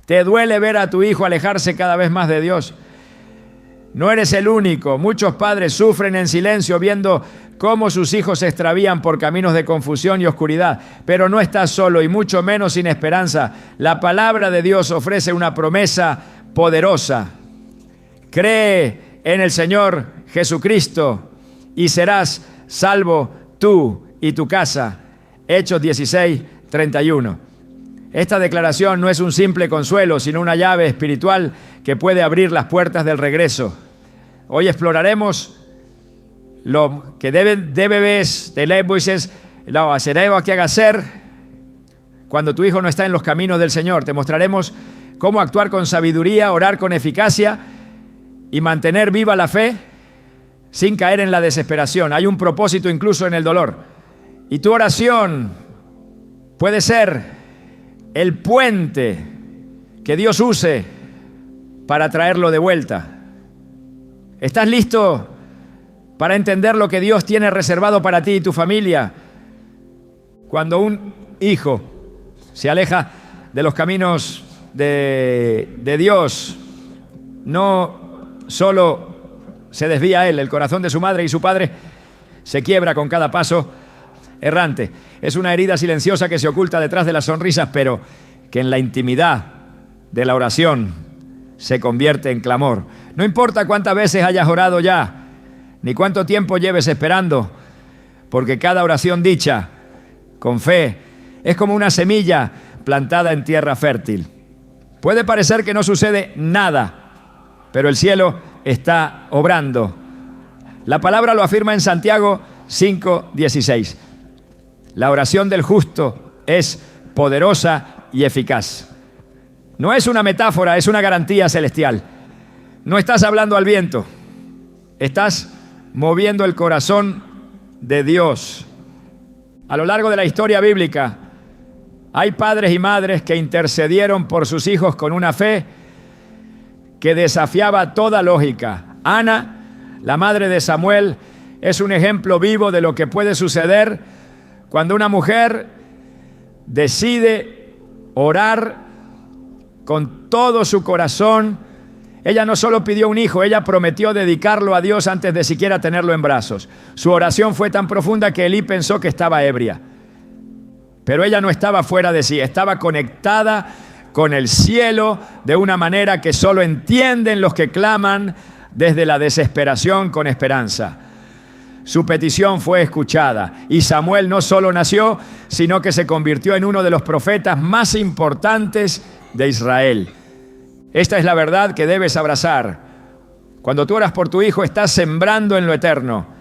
¿Te duele ver a tu hijo alejarse cada vez más de Dios? No eres el único. Muchos padres sufren en silencio viendo cómo sus hijos se extravían por caminos de confusión y oscuridad. Pero no estás solo y mucho menos sin esperanza. La palabra de Dios ofrece una promesa poderosa. Cree en el Señor Jesucristo y serás salvo tú y tu casa. Hechos 16:31. Esta declaración no es un simple consuelo, sino una llave espiritual que puede abrir las puertas del regreso. Hoy exploraremos lo que debes lo haceremos que hacer cuando tu hijo no está en los caminos del Señor. Te mostraremos cómo actuar con sabiduría, orar con eficacia y mantener viva la fe sin caer en la desesperación. Hay un propósito incluso en el dolor. Y tu oración puede ser el puente que Dios use para traerlo de vuelta. ¿Estás listo para entender lo que Dios tiene reservado para ti y tu familia? Cuando un hijo se aleja de los caminos de Dios, no solo se desvía a él, el corazón de su madre y su padre se quiebra con cada paso errante. Es una herida silenciosa que se oculta detrás de las sonrisas, pero que en la intimidad de la oración se convierte en clamor. No importa cuántas veces hayas orado ya, ni cuánto tiempo lleves esperando, porque cada oración dicha con fe es como una semilla plantada en tierra fértil. Puede parecer que no sucede nada, pero el cielo está obrando. La palabra lo afirma en Santiago 5:16. La oración del justo es poderosa y eficaz. No es una metáfora, es una garantía celestial. No estás hablando al viento, estás moviendo el corazón de Dios. A lo largo de la historia bíblica, hay padres y madres que intercedieron por sus hijos con una fe que desafiaba toda lógica. Ana, la madre de Samuel, es un ejemplo vivo de lo que puede suceder cuando una mujer decide orar con todo su corazón. Ella no solo pidió un hijo, ella prometió dedicarlo a Dios antes de siquiera tenerlo en brazos. Su oración fue tan profunda que Elí pensó que estaba ebria. Pero ella no estaba fuera de sí, estaba conectada con el cielo de una manera que solo entienden los que claman desde la desesperación con esperanza. Su petición fue escuchada y Samuel no solo nació, sino que se convirtió en uno de los profetas más importantes de Israel. Esta es la verdad que debes abrazar. Cuando tú oras por tu hijo, estás sembrando en lo eterno.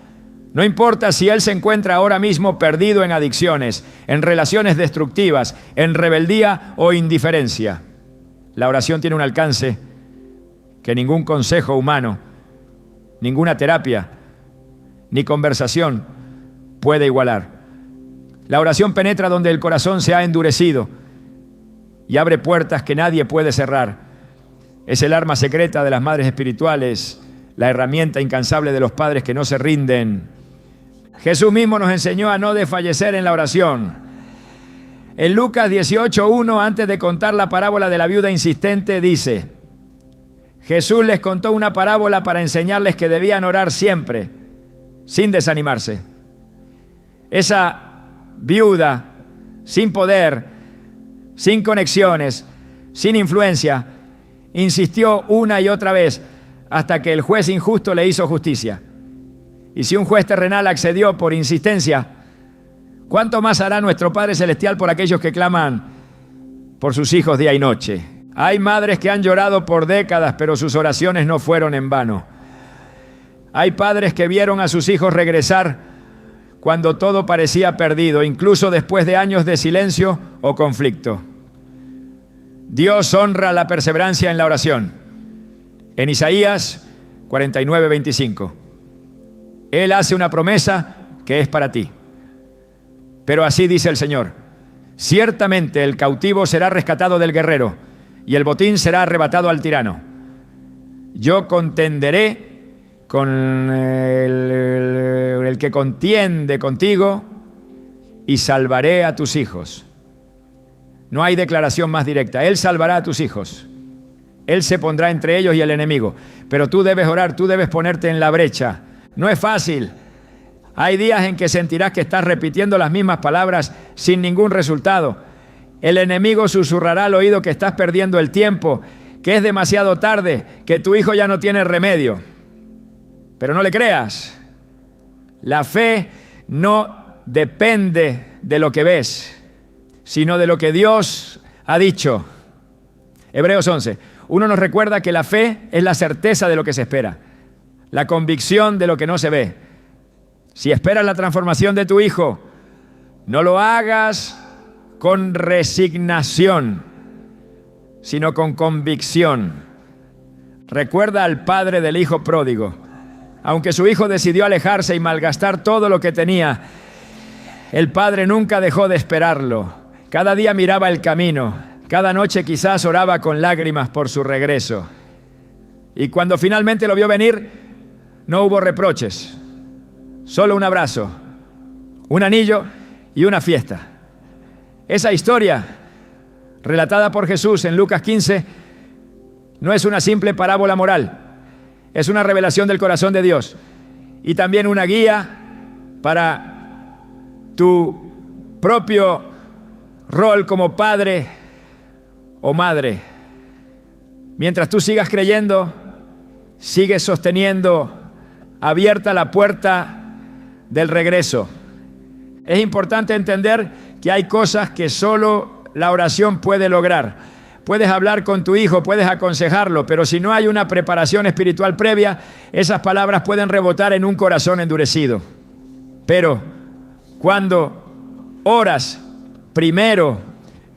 No importa si él se encuentra ahora mismo perdido en adicciones, en relaciones destructivas, en rebeldía o indiferencia. La oración tiene un alcance que ningún consejo humano, ninguna terapia, ni conversación puede igualar. La oración penetra donde el corazón se ha endurecido y abre puertas que nadie puede cerrar. Es el arma secreta de las madres espirituales, la herramienta incansable de los padres que no se rinden. Jesús mismo nos enseñó a no desfallecer en la oración. En Lucas 18:1, antes de contar la parábola de la viuda insistente, dice: Jesús les contó una parábola para enseñarles que debían orar siempre, sin desanimarse. Esa viuda, sin poder, sin conexiones, sin influencia, insistió una y otra vez hasta que el juez injusto le hizo justicia. Y si un juez terrenal accedió por insistencia, ¿cuánto más hará nuestro Padre Celestial por aquellos que claman por sus hijos día y noche? Hay madres que han llorado por décadas, pero sus oraciones no fueron en vano. Hay padres que vieron a sus hijos regresar cuando todo parecía perdido, incluso después de años de silencio o conflicto. Dios honra la perseverancia en la oración. En Isaías 49:25, Él hace una promesa que es para ti. Pero así dice el Señor: ciertamente el cautivo será rescatado del guerrero y el botín será arrebatado al tirano. Yo contenderé con el que contiende contigo y salvaré a tus hijos. No hay declaración más directa. Él salvará a tus hijos. Él se pondrá entre ellos y el enemigo. Pero tú debes orar, tú debes ponerte en la brecha. No es fácil. Hay días en que sentirás que estás repitiendo las mismas palabras sin ningún resultado. El enemigo susurrará al oído que estás perdiendo el tiempo, que es demasiado tarde, que tu hijo ya no tiene remedio. Pero no le creas. La fe no depende de lo que ves, sino de lo que Dios ha dicho. Hebreos 11. Uno nos recuerda que la fe es la certeza de lo que se espera, la convicción de lo que no se ve. Si esperas la transformación de tu hijo, no lo hagas con resignación, sino con convicción. Recuerda al padre del hijo pródigo. Aunque su hijo decidió alejarse y malgastar todo lo que tenía, el padre nunca dejó de esperarlo. Cada día miraba el camino. Cada noche quizás oraba con lágrimas por su regreso. Y cuando finalmente lo vio venir, no hubo reproches. Solo un abrazo, un anillo y una fiesta. Esa historia, relatada por Jesús en Lucas 15, no es una simple parábola moral. Es una revelación del corazón de Dios y también una guía para tu propio rol como padre o madre. Mientras tú sigas creyendo, sigues sosteniendo abierta la puerta del regreso. Es importante entender que hay cosas que solo la oración puede lograr. Puedes hablar con tu hijo, puedes aconsejarlo, pero si no hay una preparación espiritual previa, esas palabras pueden rebotar en un corazón endurecido. Pero cuando oras, primero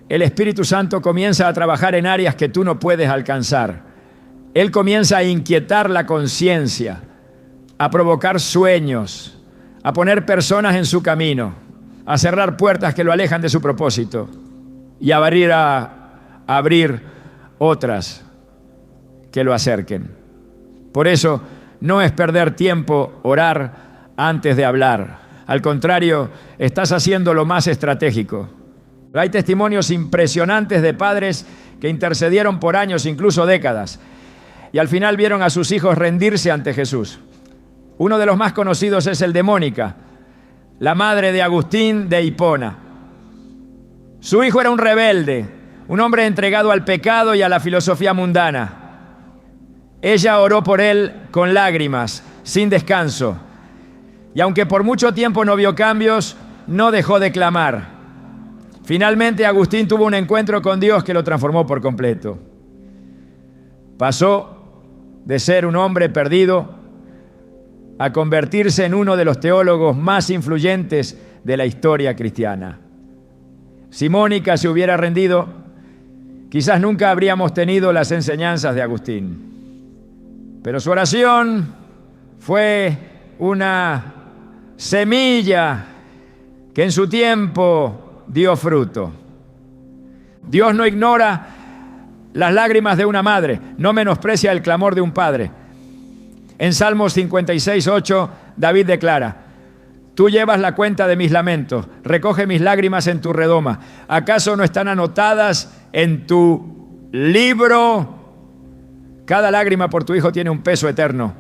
el Espíritu Santo comienza a trabajar en áreas que tú no puedes alcanzar. Él comienza a inquietar la conciencia, a provocar sueños, a poner personas en su camino, a cerrar puertas que lo alejan de su propósito y a abrir otras que lo acerquen. Por eso no es perder tiempo orar antes de hablar. Al contrario, estás haciendo lo más estratégico. Hay testimonios impresionantes de padres que intercedieron por años, incluso décadas, y al final vieron a sus hijos rendirse ante Jesús. Uno de los más conocidos es el de Mónica, la madre de Agustín de Hipona. Su hijo era un rebelde, un hombre entregado al pecado y a la filosofía mundana. Ella oró por él con lágrimas, sin descanso. Y aunque por mucho tiempo no vio cambios, no dejó de clamar. Finalmente Agustín tuvo un encuentro con Dios que lo transformó por completo. Pasó de ser un hombre perdido a convertirse en uno de los teólogos más influyentes de la historia cristiana. Si Mónica se hubiera rendido, quizás nunca habríamos tenido las enseñanzas de Agustín. Pero su oración fue una semilla que en su tiempo dio fruto. Dios no ignora las lágrimas de una madre, no menosprecia el clamor de un padre. En Salmos 56:8, David declara: tú llevas la cuenta de mis lamentos, recoge mis lágrimas en tu redoma. ¿Acaso no están anotadas en tu libro? Cada lágrima por tu hijo tiene un peso eterno.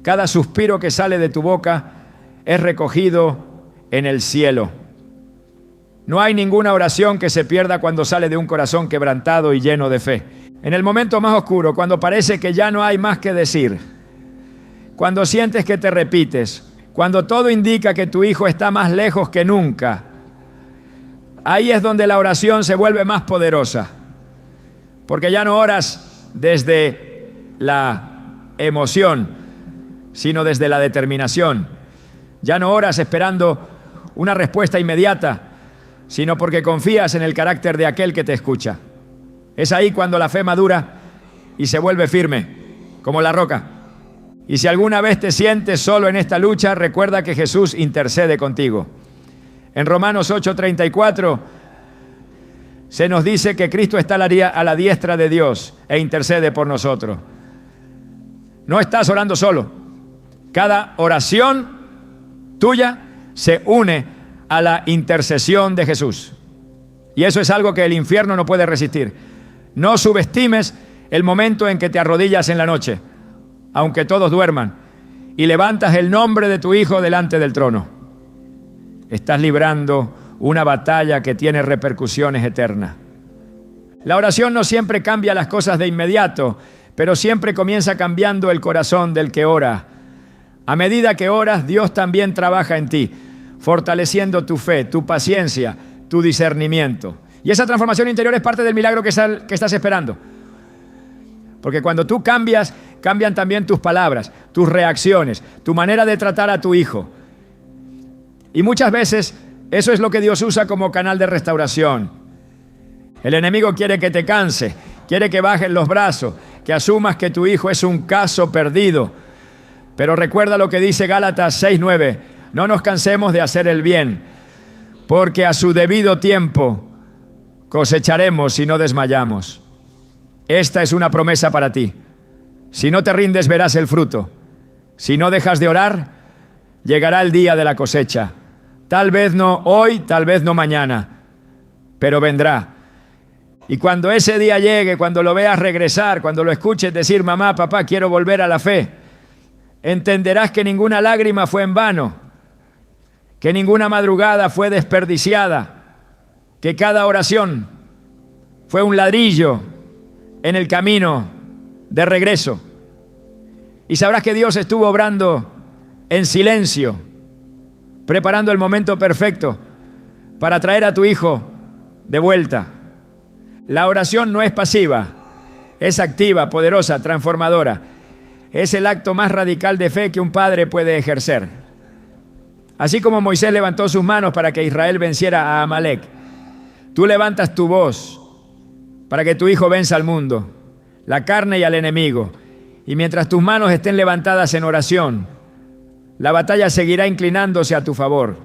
Cada suspiro que sale de tu boca es recogido en el cielo. No hay ninguna oración que se pierda cuando sale de un corazón quebrantado y lleno de fe. En el momento más oscuro, cuando parece que ya no hay más que decir, cuando sientes que te repites, cuando todo indica que tu hijo está más lejos que nunca, ahí es donde la oración se vuelve más poderosa. Porque ya no oras desde la emoción, sino desde la determinación. Ya no oras esperando una respuesta inmediata, sino porque confías en el carácter de aquel que te escucha. Es ahí cuando la fe madura y se vuelve firme, como la roca. Y si alguna vez te sientes solo en esta lucha, recuerda que Jesús intercede contigo. En Romanos 8:34 se nos dice que Cristo está a la diestra de Dios e intercede por nosotros. No estás orando solo. Cada oración tuya se une a la intercesión de Jesús. Y eso es algo que el infierno no puede resistir. No subestimes el momento en que te arrodillas en la noche, aunque todos duerman, y levantas el nombre de tu Hijo delante del trono. Estás librando una batalla que tiene repercusiones eternas. La oración no siempre cambia las cosas de inmediato, pero siempre comienza cambiando el corazón del que ora. A medida que oras, Dios también trabaja en ti, fortaleciendo tu fe, tu paciencia, tu discernimiento. Y esa transformación interior es parte del milagro que estás esperando. Porque cuando tú cambias, cambian también tus palabras, tus reacciones, tu manera de tratar a tu hijo. Y muchas veces eso es lo que Dios usa como canal de restauración. El enemigo quiere que te canse, quiere que bajes los brazos, que asumas que tu hijo es un caso perdido. Pero recuerda lo que dice Gálatas 6:9. No nos cansemos de hacer el bien, porque a su debido tiempo cosecharemos si no desmayamos. Esta es una promesa para ti. Si no te rindes, verás el fruto. Si no dejas de orar, llegará el día de la cosecha. Tal vez no hoy, tal vez no mañana, pero vendrá. Y cuando ese día llegue, cuando lo veas regresar, cuando lo escuches decir, mamá, papá, quiero volver a la fe, entenderás que ninguna lágrima fue en vano, que ninguna madrugada fue desperdiciada, que cada oración fue un ladrillo en el camino de regreso. Y sabrás que Dios estuvo obrando en silencio, preparando el momento perfecto para traer a tu hijo de vuelta. La oración no es pasiva, es activa, poderosa, transformadora. Es el acto más radical de fe que un padre puede ejercer. Así como Moisés levantó sus manos para que Israel venciera a Amalek, tú levantas tu voz para que tu hijo venza al mundo, la carne y al enemigo. Y mientras tus manos estén levantadas en oración, la batalla seguirá inclinándose a tu favor.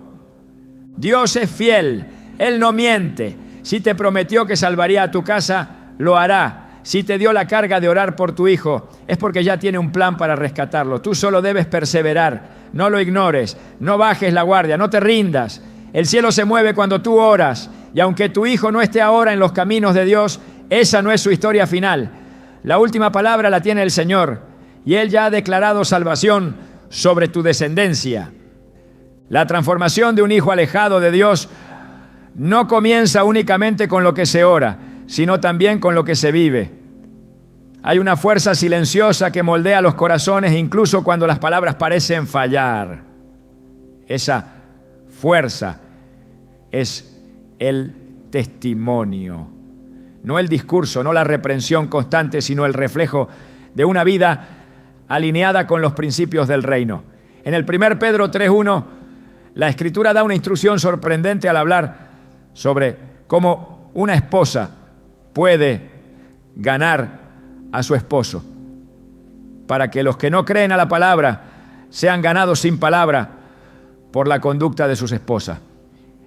Dios es fiel, Él no miente. Si te prometió que salvaría a tu casa, lo hará. Si te dio la carga de orar por tu hijo, es porque ya tiene un plan para rescatarlo. Tú solo debes perseverar, no lo ignores, no bajes la guardia, no te rindas. El cielo se mueve cuando tú oras, y aunque tu hijo no esté ahora en los caminos de Dios, esa no es su historia final. La última palabra la tiene el Señor, y Él ya ha declarado salvación sobre tu descendencia. La transformación de un hijo alejado de Dios no comienza únicamente con lo que se ora, sino también con lo que se vive. Hay una fuerza silenciosa que moldea los corazones incluso cuando las palabras parecen fallar. Esa fuerza es el testimonio. No el discurso, no la reprensión constante, sino el reflejo de una vida alineada con los principios del reino. En el 1 Pedro 3:1, la Escritura da una instrucción sorprendente al hablar sobre cómo una esposa puede ganar a su esposo, para que los que no creen a la palabra sean ganados sin palabra por la conducta de sus esposas.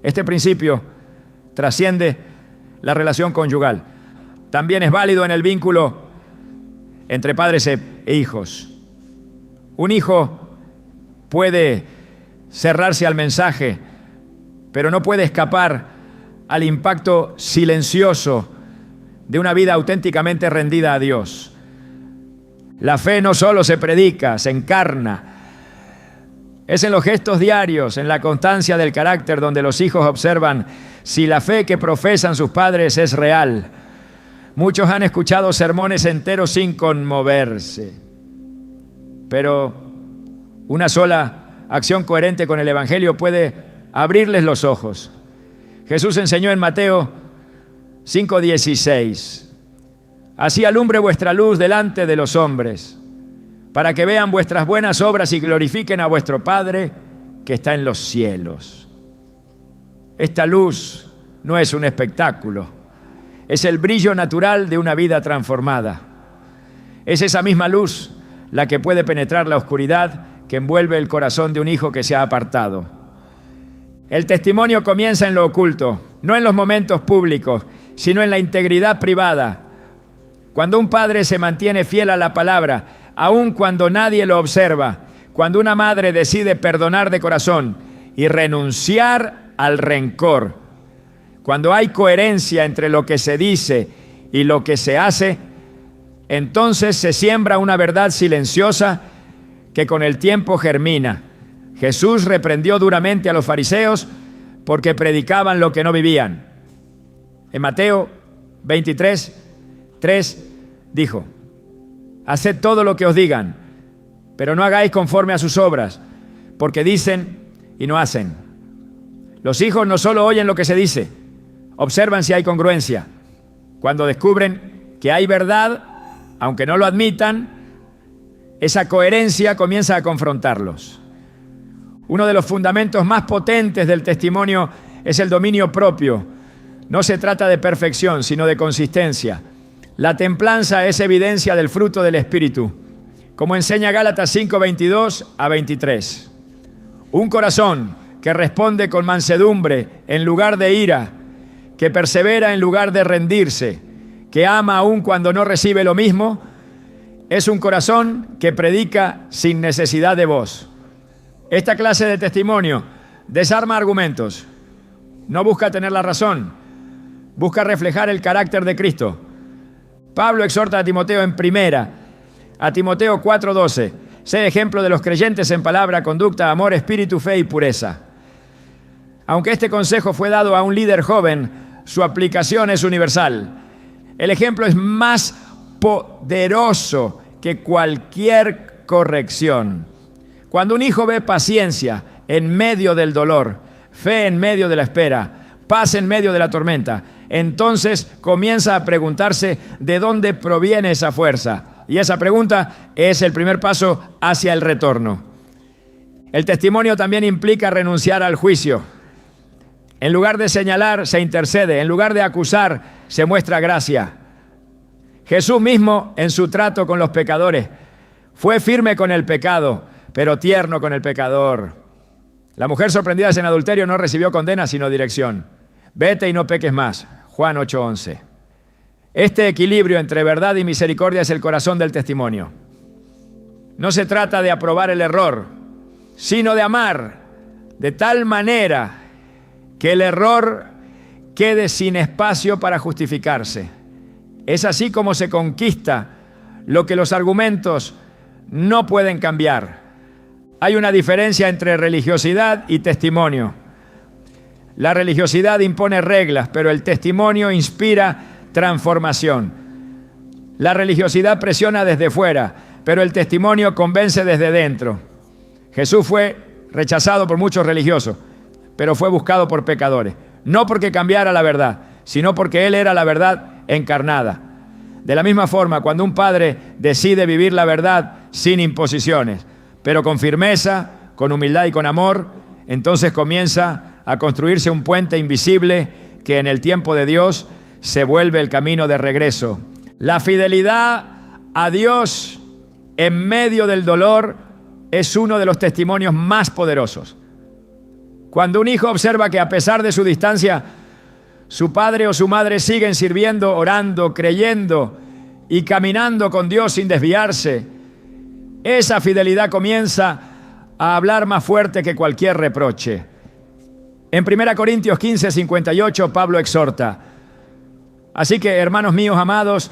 Este principio trasciende la relación conyugal. También es válido en el vínculo entre padres e hijos. Un hijo puede cerrarse al mensaje, pero no puede escapar al impacto silencioso de una vida auténticamente rendida a Dios. La fe no solo se predica, se encarna. Es en los gestos diarios, en la constancia del carácter, donde los hijos observan si la fe que profesan sus padres es real. Muchos han escuchado sermones enteros sin conmoverse, pero una sola acción coherente con el Evangelio puede abrirles los ojos. Jesús enseñó en Mateo 5:16: así alumbre vuestra luz delante de los hombres, para que vean vuestras buenas obras y glorifiquen a vuestro Padre que está en los cielos. Esta luz no es un espectáculo, es el brillo natural de una vida transformada. Es esa misma luz la que puede penetrar la oscuridad que envuelve el corazón de un hijo que se ha apartado. El testimonio comienza en lo oculto, no en los momentos públicos, sino en la integridad privada. Cuando un padre se mantiene fiel a la palabra, aun cuando nadie lo observa, cuando una madre decide perdonar de corazón y renunciar al rencor, Cuando hay coherencia entre lo que se dice y lo que se hace, entonces se siembra una verdad silenciosa que con el tiempo germina. Jesús reprendió duramente a los fariseos porque predicaban lo que no vivían. En Mateo 23:3 dijo: haced todo lo que os digan, pero no hagáis conforme a sus obras, porque dicen y no hacen. Los hijos no solo oyen lo que se dice, observan si hay congruencia. Cuando descubren que hay verdad, aunque no lo admitan, esa coherencia comienza a confrontarlos. Uno de los fundamentos más potentes del testimonio es el dominio propio. No se trata de perfección, sino de consistencia. La templanza es evidencia del fruto del Espíritu, como enseña Gálatas 5:22-23. Un corazón que responde con mansedumbre en lugar de ira, que persevera en lugar de rendirse, que ama aun cuando no recibe lo mismo, es un corazón que predica sin necesidad de voz. Esta clase de testimonio desarma argumentos, no busca tener la razón, busca reflejar el carácter de Cristo. Pablo exhorta a Timoteo en primera, a Timoteo 4:12, sé ejemplo de los creyentes en palabra, conducta, amor, espíritu, fe y pureza. Aunque este consejo fue dado a un líder joven, su aplicación es universal. El ejemplo es más poderoso que cualquier corrección. Cuando un hijo ve paciencia en medio del dolor, fe en medio de la espera, paz en medio de la tormenta, entonces comienza a preguntarse de dónde proviene esa fuerza. Y esa pregunta es el primer paso hacia el retorno. El testimonio también implica renunciar al juicio. En lugar de señalar, se intercede. En lugar de acusar, se muestra gracia. Jesús mismo, en su trato con los pecadores, fue firme con el pecado, pero tierno con el pecador. La mujer sorprendida en adulterio no recibió condena, sino dirección. Vete y no peques más. Juan 8:11. Este equilibrio entre verdad y misericordia es el corazón del testimonio. No se trata de aprobar el error, sino de amar de tal manera que el error quede sin espacio para justificarse. Es así como se conquista lo que los argumentos no pueden cambiar. Hay una diferencia entre religiosidad y testimonio. La religiosidad impone reglas, pero el testimonio inspira transformación. La religiosidad presiona desde fuera, pero el testimonio convence desde dentro. Jesús fue rechazado por muchos religiosos, pero fue buscado por pecadores. No porque cambiara la verdad, sino porque Él era la verdad encarnada. De la misma forma, cuando un padre decide vivir la verdad sin imposiciones, pero con firmeza, con humildad y con amor, entonces comienza a construirse un puente invisible que en el tiempo de Dios se vuelve el camino de regreso. La fidelidad a Dios en medio del dolor es uno de los testimonios más poderosos. Cuando un hijo observa que a pesar de su distancia, su padre o su madre siguen sirviendo, orando, creyendo y caminando con Dios sin desviarse, esa fidelidad comienza a hablar más fuerte que cualquier reproche. En 1 Corintios 15:58, Pablo exhorta: así que, hermanos míos amados,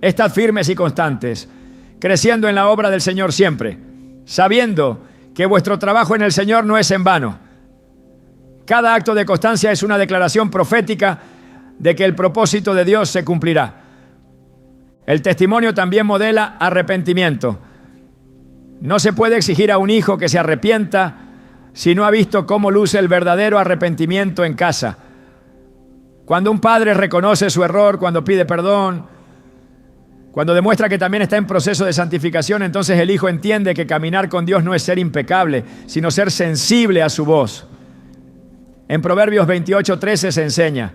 estad firmes y constantes, creciendo en la obra del Señor siempre, sabiendo que vuestro trabajo en el Señor no es en vano. Cada acto de constancia es una declaración profética de que el propósito de Dios se cumplirá. El testimonio también modela arrepentimiento. No se puede exigir a un hijo que se arrepienta si no ha visto cómo luce el verdadero arrepentimiento en casa. Cuando un padre reconoce su error, cuando pide perdón, cuando demuestra que también está en proceso de santificación, entonces el hijo entiende que caminar con Dios no es ser impecable, sino ser sensible a su voz. En Proverbios 28:13 se enseña: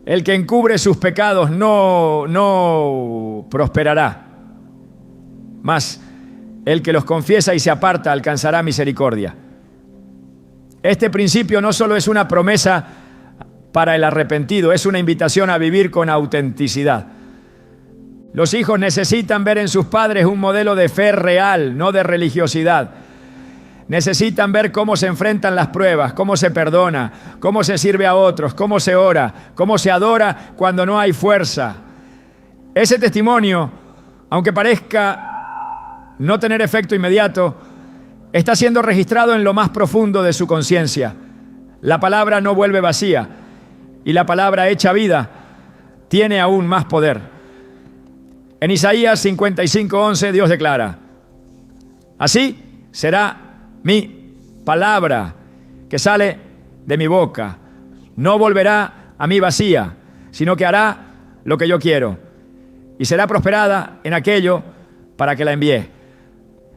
el que encubre sus pecados no prosperará, mas el que los confiesa y se aparta alcanzará misericordia. Este principio no solo es una promesa para el arrepentido, es una invitación a vivir con autenticidad. Los hijos necesitan ver en sus padres un modelo de fe real, no de religiosidad. Necesitan ver cómo se enfrentan las pruebas, cómo se perdona, cómo se sirve a otros, cómo se ora, cómo se adora cuando no hay fuerza. Ese testimonio, aunque parezca no tener efecto inmediato, está siendo registrado en lo más profundo de su conciencia. La palabra no vuelve vacía y la palabra hecha vida tiene aún más poder. En Isaías 55:11 Dios declara: así será mi palabra que sale de mi boca. No volverá a mí vacía, sino que hará lo que yo quiero y será prosperada en aquello para que la envié.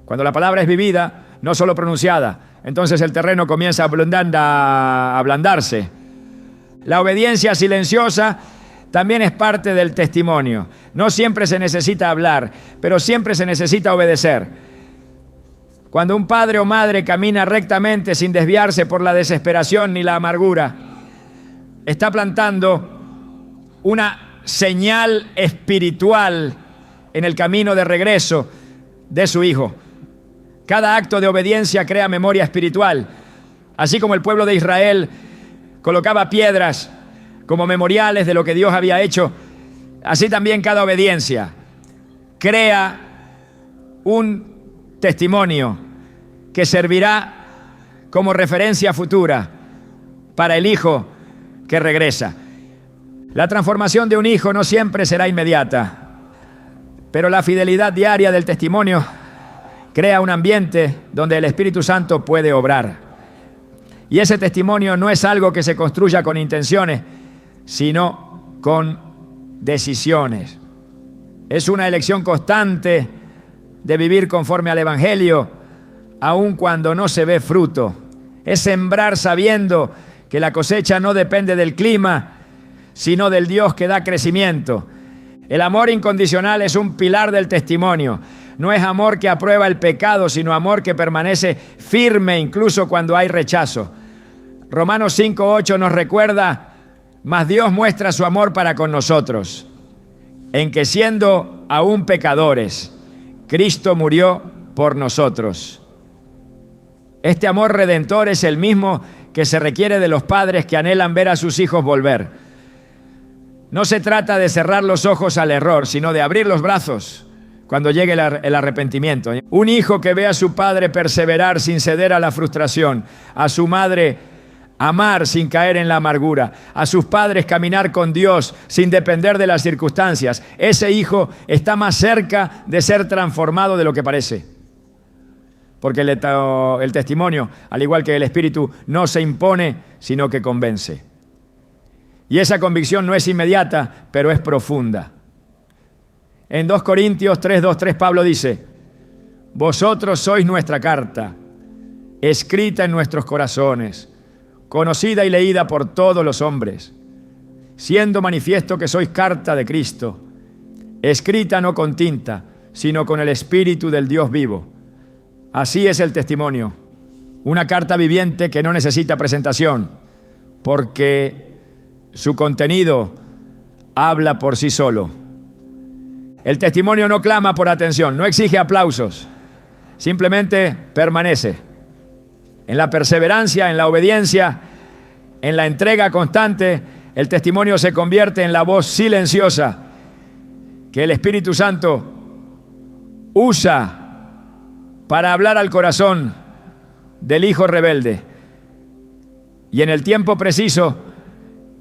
Cuando la palabra es vivida, no solo pronunciada, entonces el terreno comienza a ablandarse. La obediencia silenciosa también es parte del testimonio. No siempre se necesita hablar, pero siempre se necesita obedecer. Cuando un padre o madre camina rectamente sin desviarse por la desesperación ni la amargura, está plantando una señal espiritual en el camino de regreso de su hijo. Cada acto de obediencia crea memoria espiritual. Así como el pueblo de Israel colocaba piedras como memoriales de lo que Dios había hecho, así también cada obediencia crea un testimonio que servirá como referencia futura para el hijo que regresa. La transformación de un hijo no siempre será inmediata, pero la fidelidad diaria del testimonio crea un ambiente donde el Espíritu Santo puede obrar. Y ese testimonio no es algo que se construya con intenciones, sino con decisiones. Es una elección constante de vivir conforme al Evangelio, aun cuando no se ve fruto. Es sembrar sabiendo que la cosecha no depende del clima, sino del Dios que da crecimiento. El amor incondicional es un pilar del testimonio. No es amor que aprueba el pecado, sino amor que permanece firme incluso cuando hay rechazo. Romanos 5:8 nos recuerda: mas Dios muestra su amor para con nosotros, en que siendo aún pecadores, Cristo murió por nosotros. Este amor redentor es el mismo que se requiere de los padres que anhelan ver a sus hijos volver. No se trata de cerrar los ojos al error, sino de abrir los brazos cuando llegue el arrepentimiento. Un hijo que ve a su padre perseverar sin ceder a la frustración, a su madre amar sin caer en la amargura, a sus padres caminar con Dios sin depender de las circunstancias, ese hijo está más cerca de ser transformado de lo que parece. Porque el testimonio, al igual que el Espíritu, no se impone, sino que convence. Y esa convicción no es inmediata, pero es profunda. En 2 Corintios 3:2-3 Pablo dice: vosotros sois nuestra carta, escrita en nuestros corazones, conocida y leída por todos los hombres, siendo manifiesto que sois carta de Cristo, escrita no con tinta, sino con el Espíritu del Dios vivo. Así es el testimonio, una carta viviente que no necesita presentación, porque su contenido habla por sí solo. El testimonio no clama por atención, no exige aplausos, simplemente permanece. En la perseverancia, en la obediencia, en la entrega constante, el testimonio se convierte en la voz silenciosa que el Espíritu Santo usa para hablar al corazón del hijo rebelde. Y en el tiempo preciso,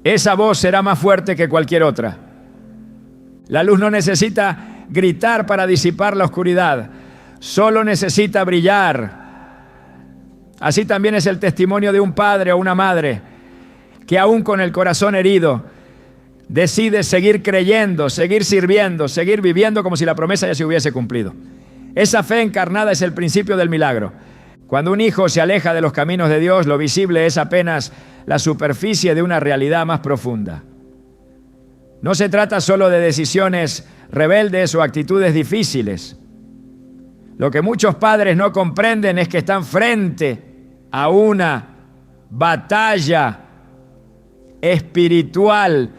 esa voz será más fuerte que cualquier otra. La luz no necesita gritar para disipar la oscuridad, solo necesita brillar. Así también es el testimonio de un padre o una madre que aún con el corazón herido decide seguir creyendo, seguir sirviendo, seguir viviendo como si la promesa ya se hubiese cumplido. Esa fe encarnada es el principio del milagro. Cuando un hijo se aleja de los caminos de Dios, lo visible es apenas la superficie de una realidad más profunda. No se trata solo de decisiones rebeldes o actitudes difíciles. Lo que muchos padres no comprenden es que están frente a una batalla espiritual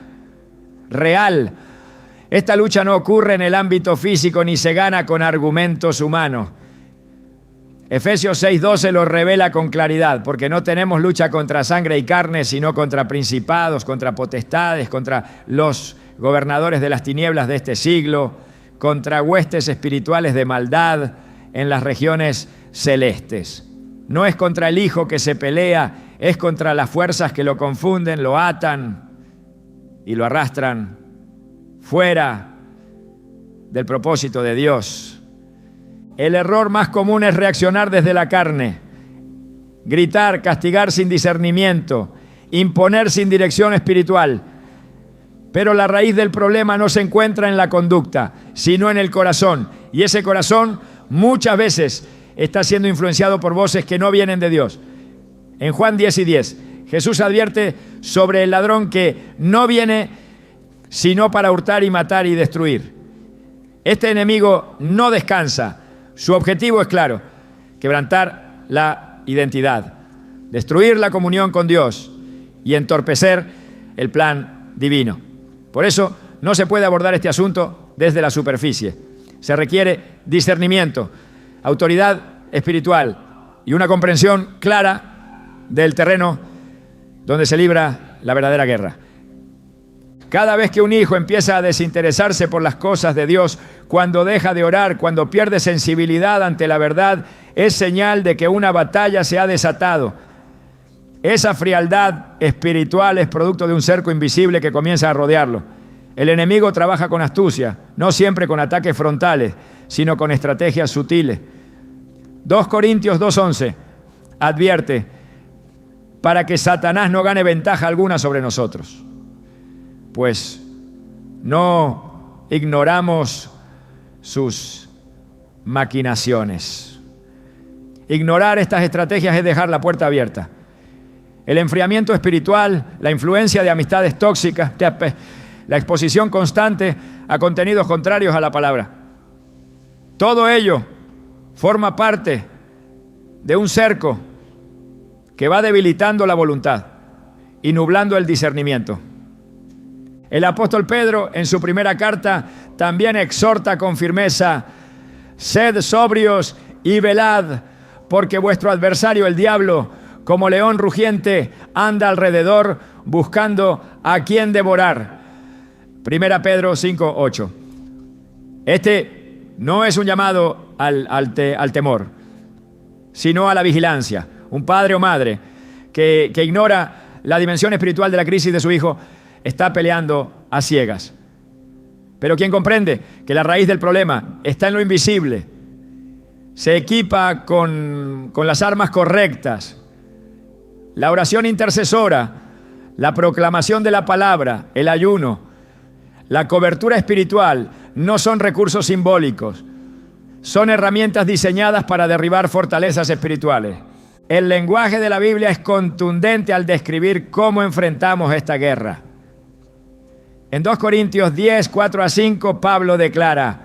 real. Esta lucha no ocurre en el ámbito físico ni se gana con argumentos humanos. Efesios 6:12 lo revela con claridad, porque no tenemos lucha contra sangre y carne, sino contra principados, contra potestades, contra los gobernadores de las tinieblas de este siglo, contra huestes espirituales de maldad en las regiones celestes. No es contra el Hijo que se pelea, es contra las fuerzas que lo confunden, lo atan y lo arrastran fuera del propósito de Dios. El error más común es reaccionar desde la carne, gritar, castigar sin discernimiento, imponer sin dirección espiritual. Pero la raíz del problema no se encuentra en la conducta, sino en el corazón. Y ese corazón muchas veces está siendo influenciado por voces que no vienen de Dios. En Juan 10:10, Jesús advierte sobre el ladrón que no viene sino para hurtar y matar y destruir. Este enemigo no descansa. Su objetivo es claro: quebrantar la identidad, destruir la comunión con Dios y entorpecer el plan divino. Por eso no se puede abordar este asunto desde la superficie. Se requiere discernimiento, autoridad espiritual y una comprensión clara del terreno donde se libra la verdadera guerra. Cada vez que un hijo empieza a desinteresarse por las cosas de Dios, cuando deja de orar, cuando pierde sensibilidad ante la verdad, es señal de que una batalla se ha desatado. Esa frialdad espiritual es producto de un cerco invisible que comienza a rodearlo. El enemigo trabaja con astucia, no siempre con ataques frontales, sino con estrategias sutiles. 2 Corintios 2:11 advierte: para que Satanás no gane ventaja alguna sobre nosotros. Pues no ignoramos sus maquinaciones. Ignorar estas estrategias es dejar la puerta abierta. El enfriamiento espiritual, la influencia de amistades tóxicas, la exposición constante a contenidos contrarios a la palabra. Todo ello forma parte de un cerco que va debilitando la voluntad y nublando el discernimiento. El apóstol Pedro, en su primera carta, también exhorta con firmeza: sed sobrios y velad, porque vuestro adversario, el diablo, como león rugiente, anda alrededor buscando a quien devorar. Primera Pedro 5:8. Este no es un llamado al temor, sino a la vigilancia. Un padre o madre que ignora la dimensión espiritual de la crisis de su hijo está peleando a ciegas. Pero quien comprende que la raíz del problema está en lo invisible, se equipa con las armas correctas, la oración intercesora, la proclamación de la palabra, el ayuno, la cobertura espiritual, no son recursos simbólicos, son herramientas diseñadas para derribar fortalezas espirituales. El lenguaje de la Biblia es contundente al describir cómo enfrentamos esta guerra. En 2 Corintios 10, 4-5, Pablo declara: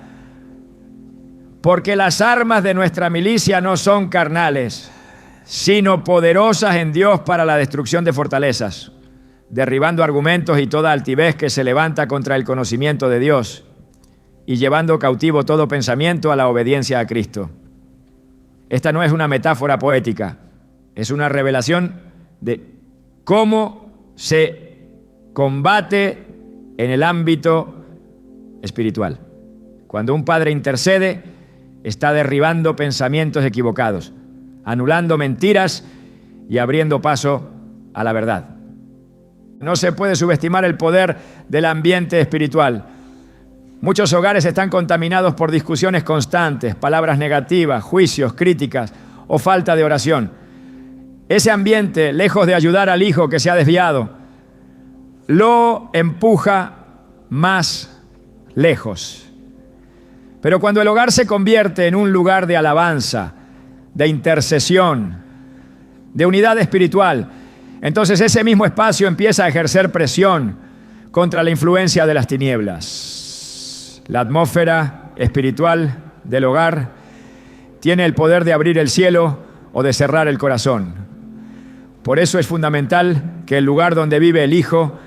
porque las armas de nuestra milicia no son carnales, sino poderosas en Dios para la destrucción de fortalezas, derribando argumentos y toda altivez que se levanta contra el conocimiento de Dios y llevando cautivo todo pensamiento a la obediencia a Cristo. Esta no es una metáfora poética, es una revelación de cómo se combate en el ámbito espiritual. Cuando un padre intercede, está derribando pensamientos equivocados, anulando mentiras y abriendo paso a la verdad. No se puede subestimar el poder del ambiente espiritual. Muchos hogares están contaminados por discusiones constantes, palabras negativas, juicios, críticas o falta de oración. Ese ambiente, lejos de ayudar al hijo que se ha desviado, lo empuja más lejos. Pero cuando el hogar se convierte en un lugar de alabanza, de intercesión, de unidad espiritual, entonces ese mismo espacio empieza a ejercer presión contra la influencia de las tinieblas. La atmósfera espiritual del hogar tiene el poder de abrir el cielo o de cerrar el corazón. Por eso es fundamental que el lugar donde vive el hijo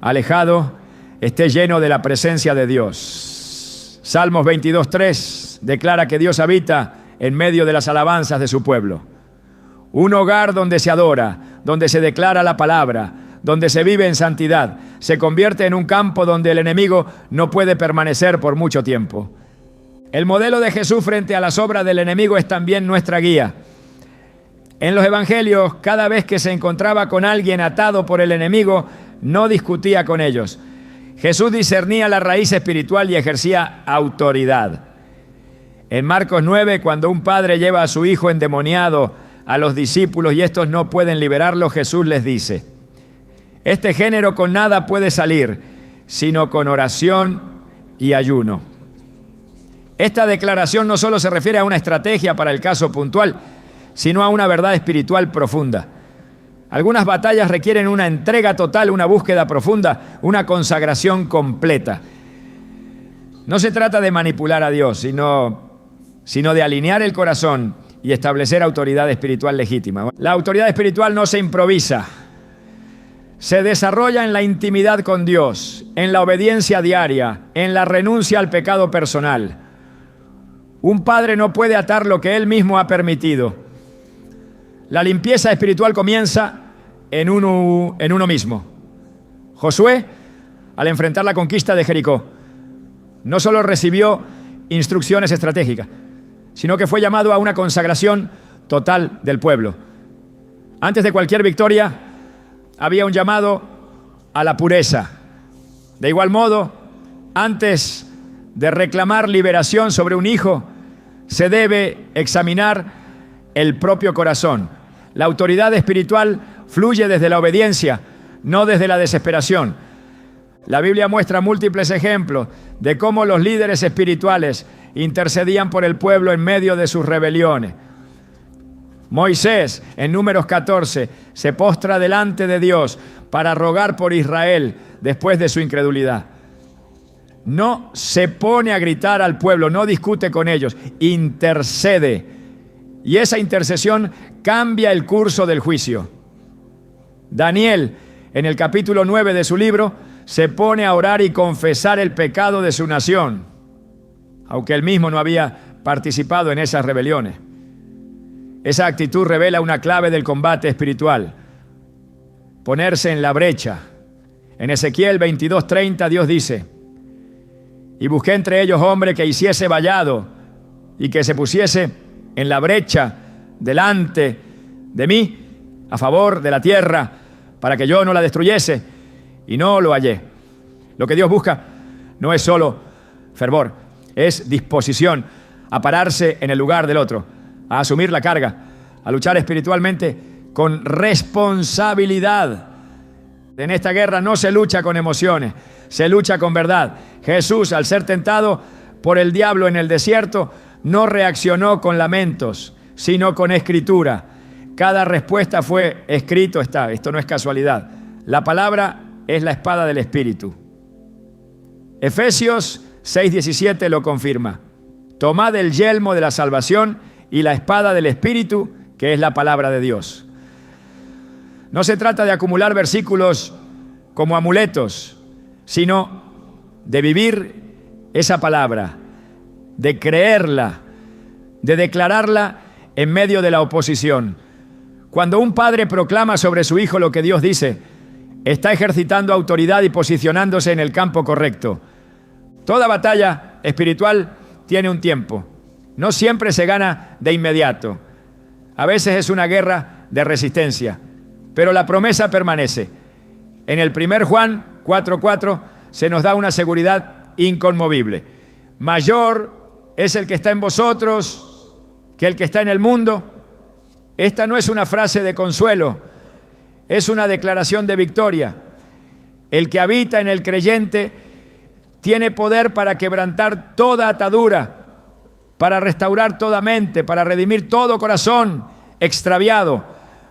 alejado esté lleno de la presencia de Dios. Salmos 22:3 declara que Dios habita en medio de las alabanzas de su pueblo. Un hogar donde se adora, donde se declara la palabra, donde se vive en santidad, se convierte en un campo donde el enemigo no puede permanecer por mucho tiempo. El modelo de Jesús frente a las obras del enemigo es también nuestra guía. En los evangelios, cada vez que se encontraba con alguien atado por el enemigo, no discutía con ellos. Jesús discernía la raíz espiritual y ejercía autoridad. En Marcos 9, cuando un padre lleva a su hijo endemoniado a los discípulos y estos no pueden liberarlo, Jesús les dice: este género con nada puede salir, sino con oración y ayuno. Esta declaración no solo se refiere a una estrategia para el caso puntual, sino a una verdad espiritual profunda. Algunas batallas requieren una entrega total, una búsqueda profunda, una consagración completa. No se trata de manipular a Dios, sino de alinear el corazón y establecer autoridad espiritual legítima. La autoridad espiritual no se improvisa, se desarrolla en la intimidad con Dios, en la obediencia diaria, en la renuncia al pecado personal. Un padre no puede atar lo que él mismo ha permitido. La limpieza espiritual comienza en uno mismo. Josué, al enfrentar la conquista de Jericó, no solo recibió instrucciones estratégicas, sino que fue llamado a una consagración total del pueblo. Antes de cualquier victoria, había un llamado a la pureza. De igual modo, antes de reclamar liberación sobre un hijo, se debe examinar el propio corazón. La autoridad espiritual fluye desde la obediencia, no desde la desesperación. La Biblia muestra múltiples ejemplos de cómo los líderes espirituales intercedían por el pueblo en medio de sus rebeliones. Moisés, en Números 14, se postra delante de Dios para rogar por Israel después de su incredulidad. No se pone a gritar al pueblo, no discute con ellos, intercede. Y esa intercesión cambia el curso del juicio. Daniel, en el capítulo 9 de su libro, se pone a orar y confesar el pecado de su nación, aunque él mismo no había participado en esas rebeliones. Esa actitud revela una clave del combate espiritual: ponerse en la brecha. En Ezequiel 22:30 Dios dice: y busqué entre ellos hombre que hiciese vallado y que se pusiese en la brecha delante de mí a favor de la tierra para que yo no la destruyese, y no lo hallé. Lo que Dios busca no es solo fervor, es disposición a pararse en el lugar del otro, a asumir la carga, a luchar espiritualmente con responsabilidad. En esta guerra no se lucha con emociones, se lucha con verdad. Jesús, al ser tentado por el diablo en el desierto, no reaccionó con lamentos, sino con escritura. Cada respuesta fue: escrito está. Esto no es casualidad. La palabra es la espada del Espíritu. Efesios 6:17 lo confirma. Tomad el yelmo de la salvación y la espada del Espíritu, que es la palabra de Dios. No se trata de acumular versículos como amuletos, sino de vivir esa palabra, de creerla, de declararla en medio de la oposición. Cuando un padre proclama sobre su hijo lo que Dios dice, está ejercitando autoridad y posicionándose en el campo correcto. Toda batalla espiritual tiene un tiempo. No siempre se gana de inmediato. A veces es una guerra de resistencia, pero la promesa permanece. En el 1 Juan 4:4 se nos da una seguridad inconmovible. Mayor es el que está en vosotros que el que está en el mundo. Esta no es una frase de consuelo, es una declaración de victoria. El que habita en el creyente tiene poder para quebrantar toda atadura, para restaurar toda mente, para redimir todo corazón extraviado.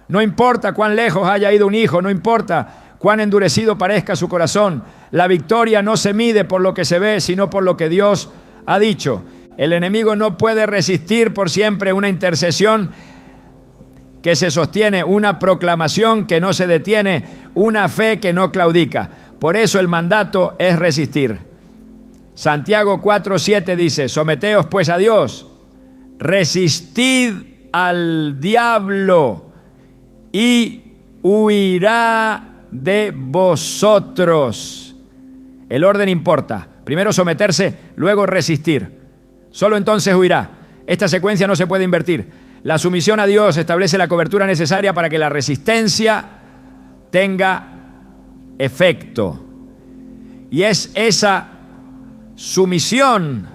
No importa cuán lejos haya ido un hijo, no importa cuán endurecido parezca su corazón. La victoria no se mide por lo que se ve, sino por lo que Dios ha dicho. El enemigo no puede resistir por siempre una intercesión que se sostiene, una proclamación que no se detiene, una fe que no claudica. Por eso el mandato es resistir. Santiago 4:7 dice: someteos pues a Dios, resistid al diablo y huirá de vosotros. El orden importa. Primero someterse, luego resistir. Solo entonces huirá. Esta secuencia no se puede invertir. La sumisión a Dios establece la cobertura necesaria para que la resistencia tenga efecto. Y es esa sumisión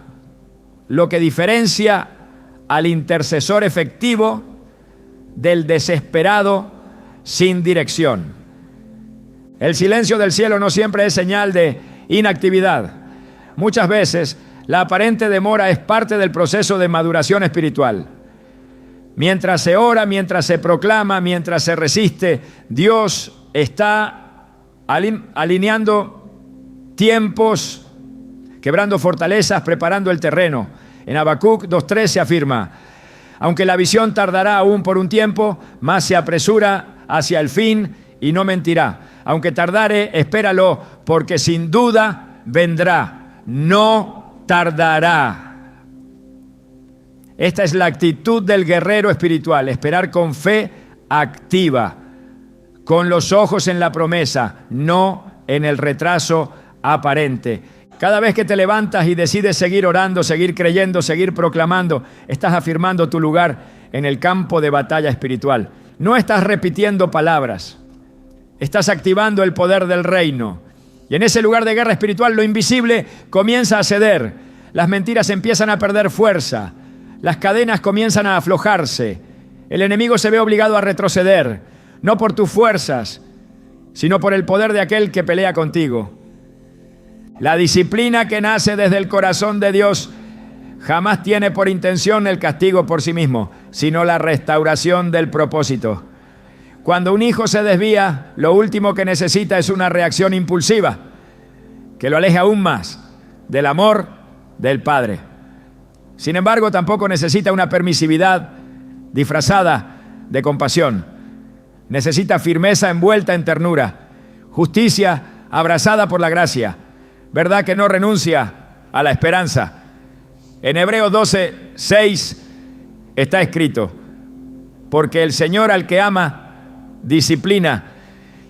lo que diferencia al intercesor efectivo del desesperado sin dirección. El silencio del cielo no siempre es señal de inactividad. Muchas veces la aparente demora es parte del proceso de maduración espiritual. Mientras se ora, mientras se proclama, mientras se resiste, Dios está alineando tiempos, quebrando fortalezas, preparando el terreno. En Habacuc 2:3 se afirma: aunque la visión tardará aún por un tiempo, más se apresura hacia el fin y no mentirá. Aunque tardare, espéralo, porque sin duda vendrá, no tardará. Esta es la actitud del guerrero espiritual: esperar con fe activa, con los ojos en la promesa, no en el retraso aparente. Cada vez que te levantas y decides seguir orando, seguir creyendo, seguir proclamando, estás afirmando tu lugar en el campo de batalla espiritual. No estás repitiendo palabras, estás activando el poder del reino. Y en ese lugar de guerra espiritual, lo invisible comienza a ceder. Las mentiras empiezan a perder fuerza. Las cadenas comienzan a aflojarse. El enemigo se ve obligado a retroceder, no por tus fuerzas, sino por el poder de aquel que pelea contigo. La disciplina que nace desde el corazón de Dios jamás tiene por intención el castigo por sí mismo, sino la restauración del propósito. Cuando un hijo se desvía, lo último que necesita es una reacción impulsiva que lo aleje aún más del amor del Padre. Sin embargo, tampoco necesita una permisividad disfrazada de compasión. Necesita firmeza envuelta en ternura, justicia abrazada por la gracia, verdad que no renuncia a la esperanza. En Hebreos 12:6 está escrito: porque el Señor al que ama disciplina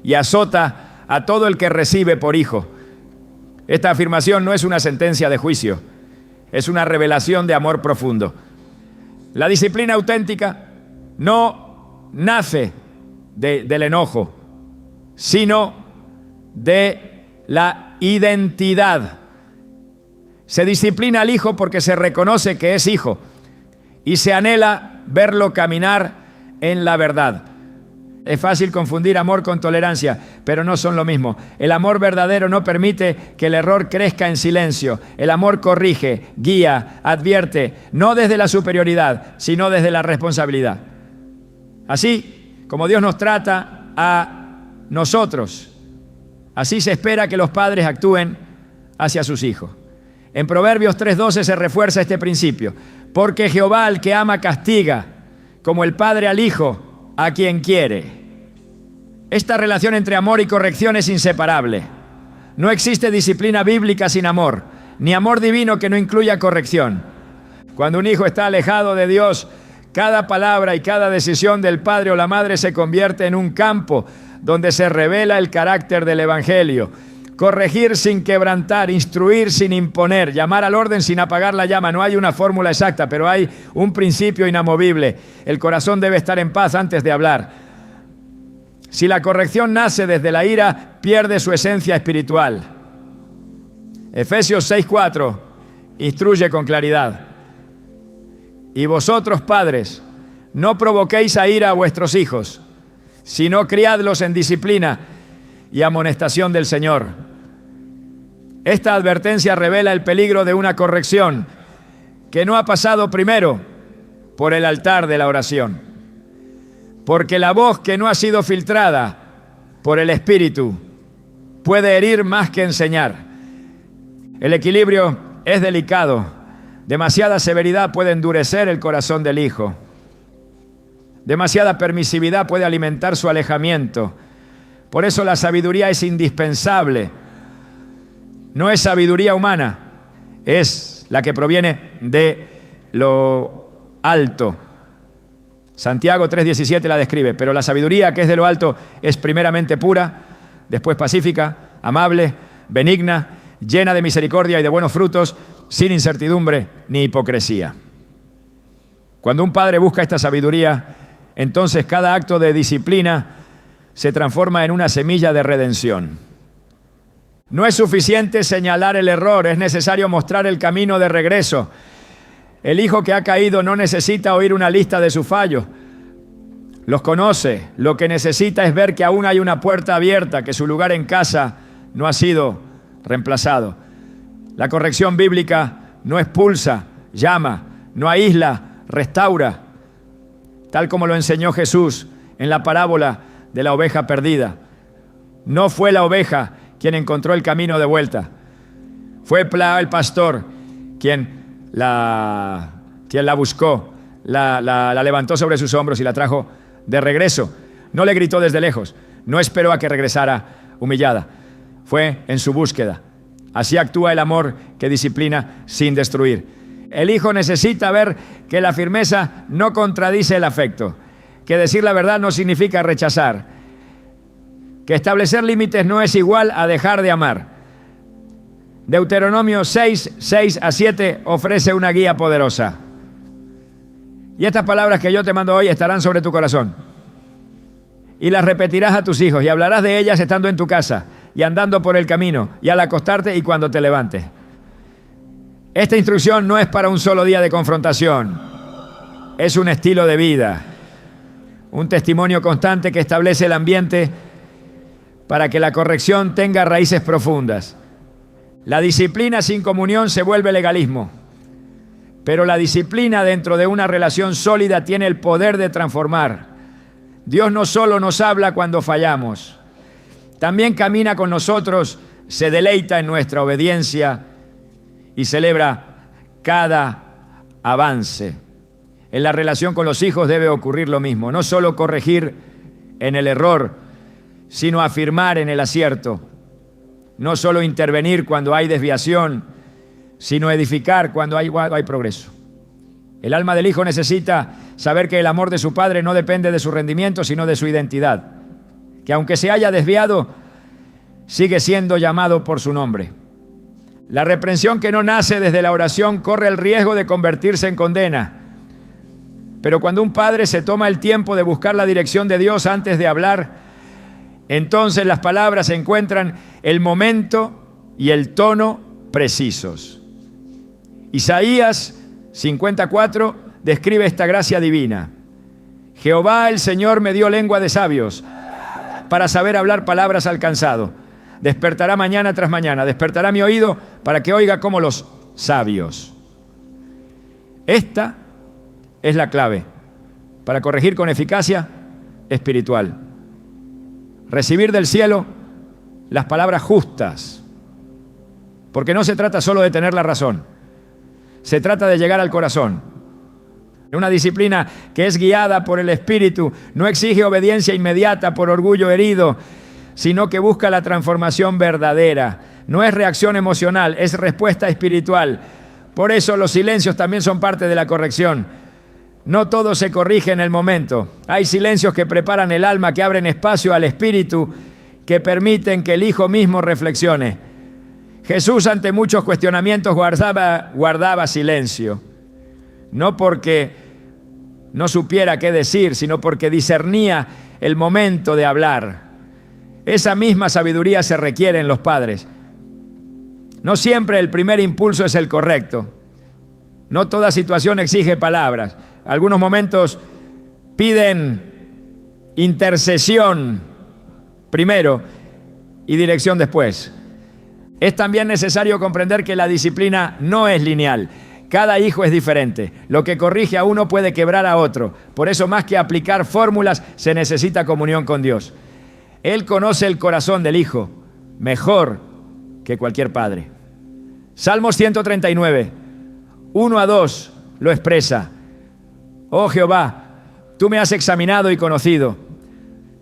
y azota a todo el que recibe por hijo. Esta afirmación no es una sentencia de juicio, es una revelación de amor profundo. La disciplina auténtica no nace del enojo, sino de la identidad. Se disciplina al hijo porque se reconoce que es hijo y se anhela verlo caminar en la verdad. Es fácil confundir amor con tolerancia, pero no son lo mismo. El amor verdadero no permite que el error crezca en silencio. El amor corrige, guía, advierte, no desde la superioridad, sino desde la responsabilidad. Así como Dios nos trata a nosotros, así se espera que los padres actúen hacia sus hijos. En Proverbios 3:12 se refuerza este principio: porque Jehová al que ama castiga, como el padre al hijo a quien quiere. Esta relación entre amor y corrección es inseparable. No existe disciplina bíblica sin amor, ni amor divino que no incluya corrección. Cuando un hijo está alejado de Dios, cada palabra y cada decisión del padre o la madre se convierte en un campo donde se revela el carácter del evangelio. Corregir sin quebrantar, instruir sin imponer, llamar al orden sin apagar la llama. No hay una fórmula exacta, pero hay un principio inamovible. El corazón debe estar en paz antes de hablar. Si la corrección nace desde la ira, pierde su esencia espiritual. Efesios 6:4 instruye con claridad: y vosotros, padres, no provoquéis a ira a vuestros hijos, sino criadlos en disciplina y amonestación del Señor. Esta advertencia revela el peligro de una corrección que no ha pasado primero por el altar de la oración. Porque la voz que no ha sido filtrada por el Espíritu puede herir más que enseñar. El equilibrio es delicado. Demasiada severidad puede endurecer el corazón del hijo. Demasiada permisividad puede alimentar su alejamiento. Por eso la sabiduría es indispensable. No es sabiduría humana, es la que proviene de lo alto. Santiago 3:17 la describe, pero la sabiduría que es de lo alto es primeramente pura, después pacífica, amable, benigna, llena de misericordia y de buenos frutos, sin incertidumbre ni hipocresía. Cuando un padre busca esta sabiduría, entonces cada acto de disciplina se transforma en una semilla de redención. No es suficiente señalar el error, es necesario mostrar el camino de regreso. El hijo que ha caído no necesita oír una lista de sus fallos. Los conoce. Lo que necesita es ver que aún hay una puerta abierta, que su lugar en casa no ha sido reemplazado. La corrección bíblica no expulsa, llama, no aísla, restaura, tal como lo enseñó Jesús en la parábola de la oveja perdida. No fue la oveja quien encontró el camino de vuelta. Fue el pastor quien la buscó, la levantó sobre sus hombros y la trajo de regreso. No le gritó desde lejos, no esperó a que regresara humillada. Fue en su búsqueda. Así actúa el amor que disciplina sin destruir. El hijo necesita ver que la firmeza no contradice el afecto, que decir la verdad no significa rechazar, que establecer límites no es igual a dejar de amar. Deuteronomio 6:6-7 ofrece una guía poderosa. Y estas palabras que yo te mando hoy estarán sobre tu corazón. Y las repetirás a tus hijos y hablarás de ellas estando en tu casa y andando por el camino y al acostarte y cuando te levantes. Esta instrucción no es para un solo día de confrontación. Es un estilo de vida, un testimonio constante que establece el ambiente para que la corrección tenga raíces profundas. La disciplina sin comunión se vuelve legalismo, pero la disciplina dentro de una relación sólida tiene el poder de transformar. Dios no solo nos habla cuando fallamos, también camina con nosotros, se deleita en nuestra obediencia y celebra cada avance. En la relación con los hijos debe ocurrir lo mismo, no solo corregir en el error, sino afirmar en el acierto. No solo intervenir cuando hay desviación, sino edificar cuando hay progreso. El alma del hijo necesita saber que el amor de su padre no depende de su rendimiento, sino de su identidad. Que aunque se haya desviado, sigue siendo llamado por su nombre. La reprensión que no nace desde la oración corre el riesgo de convertirse en condena. Pero cuando un padre se toma el tiempo de buscar la dirección de Dios antes de hablar, entonces las palabras encuentran el momento y el tono precisos. Isaías 54 describe esta gracia divina. Jehová el Señor me dio lengua de sabios para saber hablar palabras al cansado. Despertará mañana tras mañana, despertará mi oído para que oiga como los sabios. Esta es la clave para corregir con eficacia espiritual. Recibir del cielo las palabras justas, porque no se trata solo de tener la razón, se trata de llegar al corazón. Una disciplina que es guiada por el Espíritu no exige obediencia inmediata por orgullo herido, sino que busca la transformación verdadera. No es reacción emocional, es respuesta espiritual. Por eso los silencios también son parte de la corrección. No todo se corrige en el momento. Hay silencios que preparan el alma, que abren espacio al Espíritu, que permiten que el Hijo mismo reflexione. Jesús, ante muchos cuestionamientos, guardaba silencio. No porque no supiera qué decir, sino porque discernía el momento de hablar. Esa misma sabiduría se requiere en los padres. No siempre el primer impulso es el correcto. No toda situación exige palabras. Algunos momentos piden intercesión primero y dirección después. Es también necesario comprender que la disciplina no es lineal. Cada hijo es diferente. Lo que corrige a uno puede quebrar a otro. Por eso, más que aplicar fórmulas, se necesita comunión con Dios. Él conoce el corazón del hijo mejor que cualquier padre. Salmos 139, 1-2 lo expresa. Oh Jehová, tú me has examinado y conocido.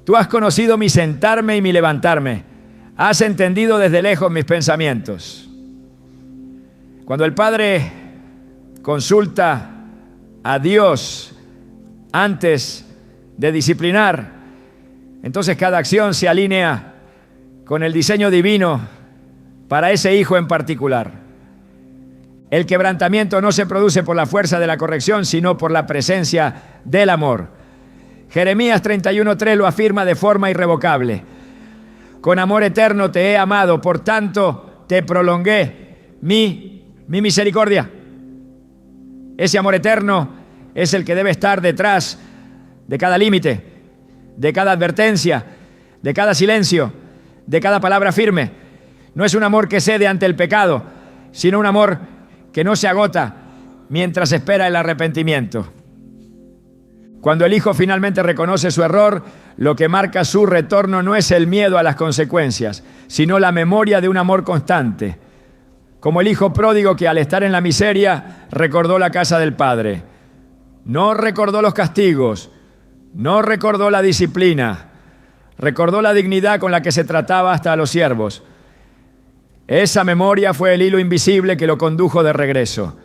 Tú has conocido mi sentarme y mi levantarme. Has entendido desde lejos mis pensamientos. Cuando el padre consulta a Dios antes de disciplinar, entonces cada acción se alinea con el diseño divino para ese hijo en particular. El quebrantamiento no se produce por la fuerza de la corrección, sino por la presencia del amor. Jeremías 31:3 lo afirma de forma irrevocable. Con amor eterno te he amado, por tanto te prolongué mi misericordia. Ese amor eterno es el que debe estar detrás de cada límite, de cada advertencia, de cada silencio, de cada palabra firme. No es un amor que cede ante el pecado, sino un amor que no se agota mientras espera el arrepentimiento. Cuando el hijo finalmente reconoce su error, lo que marca su retorno no es el miedo a las consecuencias, sino la memoria de un amor constante. Como el hijo pródigo que al estar en la miseria recordó la casa del padre. No recordó los castigos, no recordó la disciplina, recordó la dignidad con la que se trataba hasta a los siervos. Esa memoria fue el hilo invisible que lo condujo de regreso.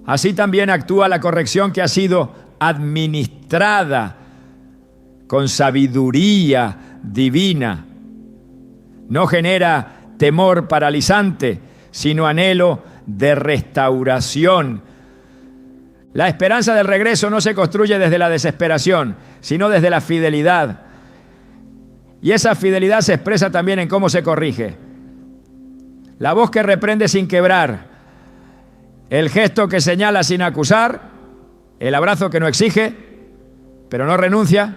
Así también actúa la corrección que ha sido administrada con sabiduría divina. No genera temor paralizante, sino anhelo de restauración. La esperanza del regreso no se construye desde la desesperación, sino desde la fidelidad. Y esa fidelidad se expresa también en cómo se corrige. La voz que reprende sin quebrar, el gesto que señala sin acusar, el abrazo que no exige, pero no renuncia,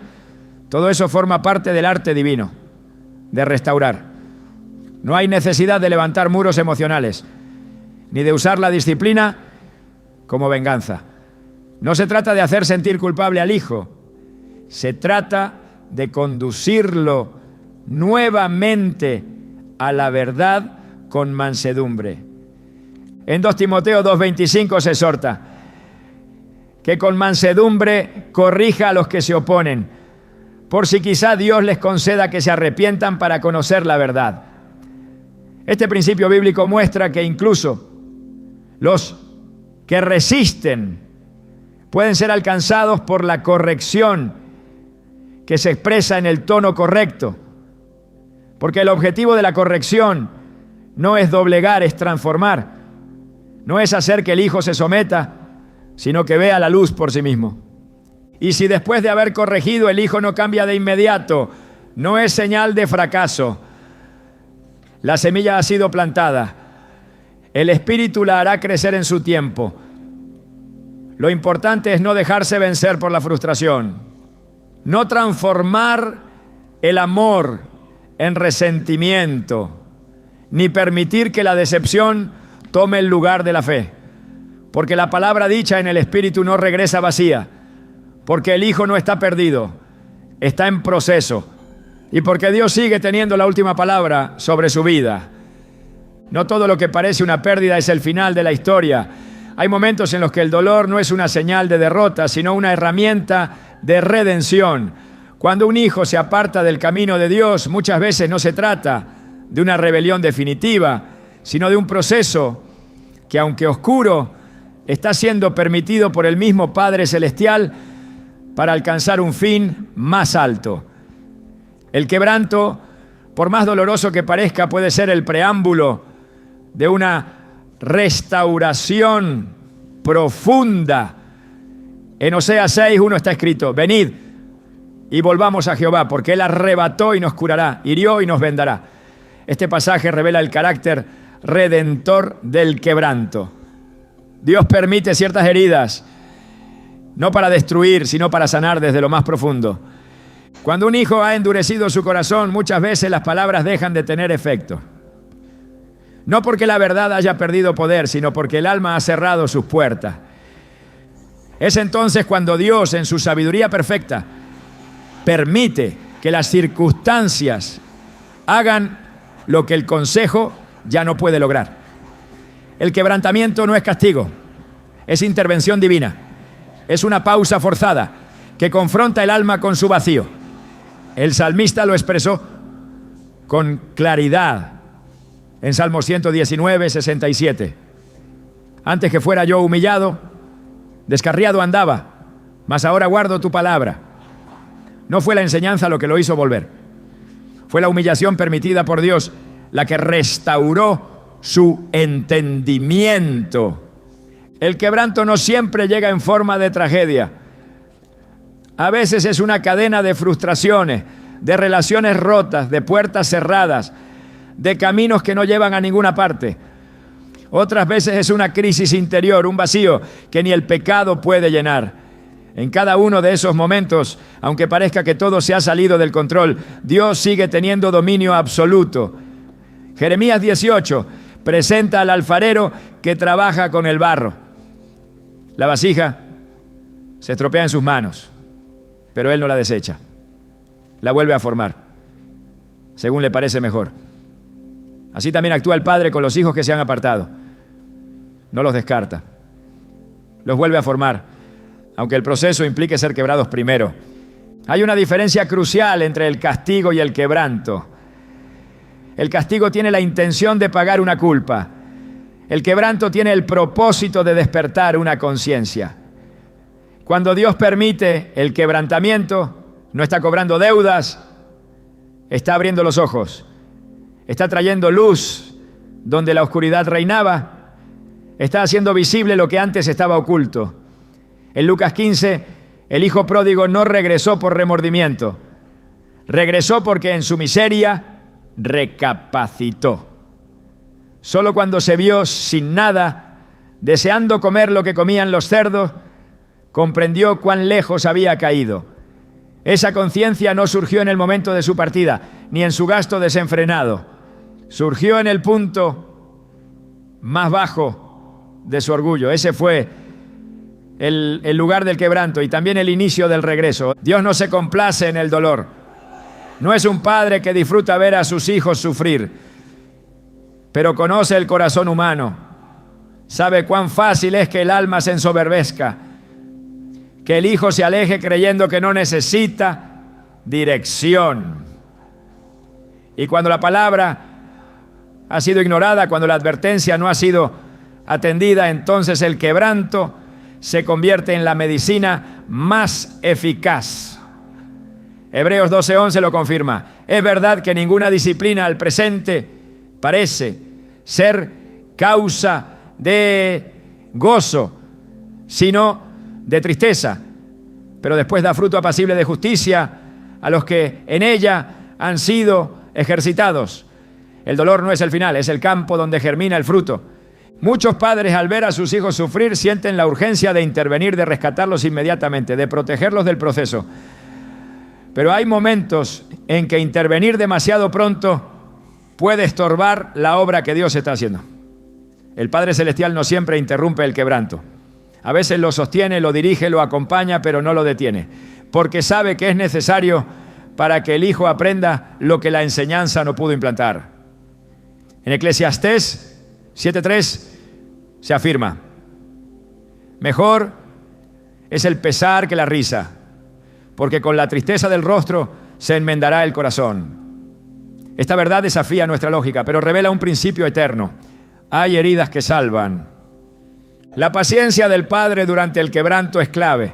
todo eso forma parte del arte divino, de restaurar. No hay necesidad de levantar muros emocionales, ni de usar la disciplina como venganza. No se trata de hacer sentir culpable al hijo, se trata de conducirlo nuevamente a la verdad con mansedumbre. En 2 Timoteo 2:25 se exhorta que con mansedumbre corrija a los que se oponen, por si quizá Dios les conceda que se arrepientan para conocer la verdad. Este principio bíblico muestra que incluso los que resisten pueden ser alcanzados por la corrección que se expresa en el tono correcto, porque el objetivo de la corrección no es doblegar, es transformar. No es hacer que el hijo se someta, sino que vea la luz por sí mismo. Y si después de haber corregido el hijo no cambia de inmediato, no es señal de fracaso. La semilla ha sido plantada. El Espíritu la hará crecer en su tiempo. Lo importante es no dejarse vencer por la frustración. No transformar el amor en resentimiento, ni permitir que la decepción tome el lugar de la fe. Porque la palabra dicha en el Espíritu no regresa vacía. Porque el Hijo no está perdido, está en proceso. Y porque Dios sigue teniendo la última palabra sobre su vida. No todo lo que parece una pérdida es el final de la historia. Hay momentos en los que el dolor no es una señal de derrota, sino una herramienta de redención. Cuando un hijo se aparta del camino de Dios, muchas veces no se trata de una rebelión definitiva, sino de un proceso que, aunque oscuro, está siendo permitido por el mismo Padre Celestial para alcanzar un fin más alto. El quebranto, por más doloroso que parezca, puede ser el preámbulo de una restauración profunda. En Oseas 6:1 está escrito: venid y volvamos a Jehová, porque Él arrebató y nos curará, hirió y nos vendará. Este pasaje revela el carácter redentor del quebranto. Dios permite ciertas heridas, no para destruir, sino para sanar desde lo más profundo. Cuando un hijo ha endurecido su corazón, muchas veces las palabras dejan de tener efecto. No porque la verdad haya perdido poder, sino porque el alma ha cerrado sus puertas. Es entonces cuando Dios, en su sabiduría perfecta, permite que las circunstancias hagan lo que el consejo ya no puede lograr. El quebrantamiento no es castigo, es intervención divina. Es una pausa forzada que confronta el alma con su vacío. El salmista lo expresó con claridad en Salmo 119, 67. Antes que fuera yo humillado, Descarriado andaba, mas ahora guardo tu palabra. No fue la enseñanza lo que lo hizo volver. Fue la humillación permitida por Dios la que restauró su entendimiento. El quebranto no siempre llega en forma de tragedia. A veces es una cadena de frustraciones, de relaciones rotas, de puertas cerradas, de caminos que no llevan a ninguna parte. Otras veces es una crisis interior, un vacío que ni el pecado puede llenar. En cada uno de esos momentos, aunque parezca que todo se ha salido del control, Dios sigue teniendo dominio absoluto. Jeremías 18 presenta al alfarero que trabaja con el barro. La vasija se estropea en sus manos, pero él no la desecha. La vuelve a formar, según le parece mejor. Así también actúa el Padre con los hijos que se han apartado. No los descarta, los vuelve a formar, aunque el proceso implique ser quebrados primero. Hay una diferencia crucial entre el castigo y el quebranto. El castigo tiene la intención de pagar una culpa. El quebranto tiene el propósito de despertar una conciencia. Cuando Dios permite el quebrantamiento, no está cobrando deudas, está abriendo los ojos, está trayendo luz donde la oscuridad reinaba, está haciendo visible lo que antes estaba oculto. En Lucas 15, el hijo pródigo no regresó por remordimiento, regresó porque en su miseria recapacitó. Solo cuando se vio sin nada, deseando comer lo que comían los cerdos, comprendió cuán lejos había caído. Esa conciencia no surgió en el momento de su partida, ni en su gasto desenfrenado. Surgió en el punto más bajo de su orgullo. Ese fue el lugar del quebranto y también el inicio del regreso. Dios no se complace en el dolor. No es un padre que disfruta ver a sus hijos sufrir, pero conoce el corazón humano. Sabe cuán fácil es que el alma se ensoberbezca, que el hijo se aleje creyendo que no necesita dirección. Y cuando la palabra ha sido ignorada, cuando la advertencia no ha sido atendida, entonces el quebranto se convierte en la medicina más eficaz. Hebreos 12:11 lo confirma. Es verdad que ninguna disciplina al presente parece ser causa de gozo, sino de tristeza, pero después da fruto apacible de justicia a los que en ella han sido ejercitados. El dolor no es el final, es el campo donde germina el fruto. Muchos padres, al ver a sus hijos sufrir, sienten la urgencia de intervenir, de rescatarlos inmediatamente, de protegerlos del proceso. Pero hay momentos en que intervenir demasiado pronto puede estorbar la obra que Dios está haciendo. El Padre Celestial no siempre interrumpe el quebranto. A veces lo sostiene, lo dirige, lo acompaña, pero no lo detiene, porque sabe que es necesario para que el hijo aprenda lo que la enseñanza no pudo implantar. En Eclesiastés 7:3 se afirma: mejor es el pesar que la risa, porque con la tristeza del rostro se enmendará el corazón. Esta verdad desafía nuestra lógica, pero revela un principio eterno. Hay heridas que salvan. La paciencia del Padre durante el quebranto es clave.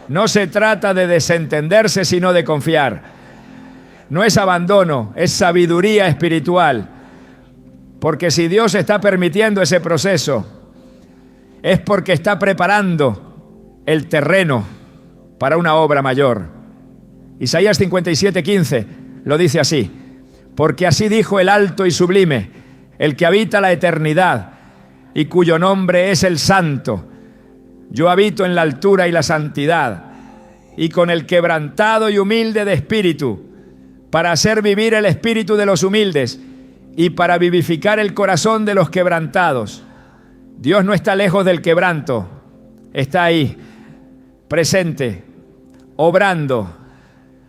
No se trata de desentenderse, sino de confiar. No es abandono, es sabiduría espiritual. Porque si Dios está permitiendo ese proceso, es porque está preparando el terreno para una obra mayor. Isaías 57:15 lo dice así: porque así dijo el alto y sublime, el que habita la eternidad y cuyo nombre es el Santo. Yo habito en la altura y la santidad, y con el quebrantado y humilde de espíritu, para hacer vivir el espíritu de los humildes y para vivificar el corazón de los quebrantados. Dios no está lejos del quebranto, está ahí, presente, obrando,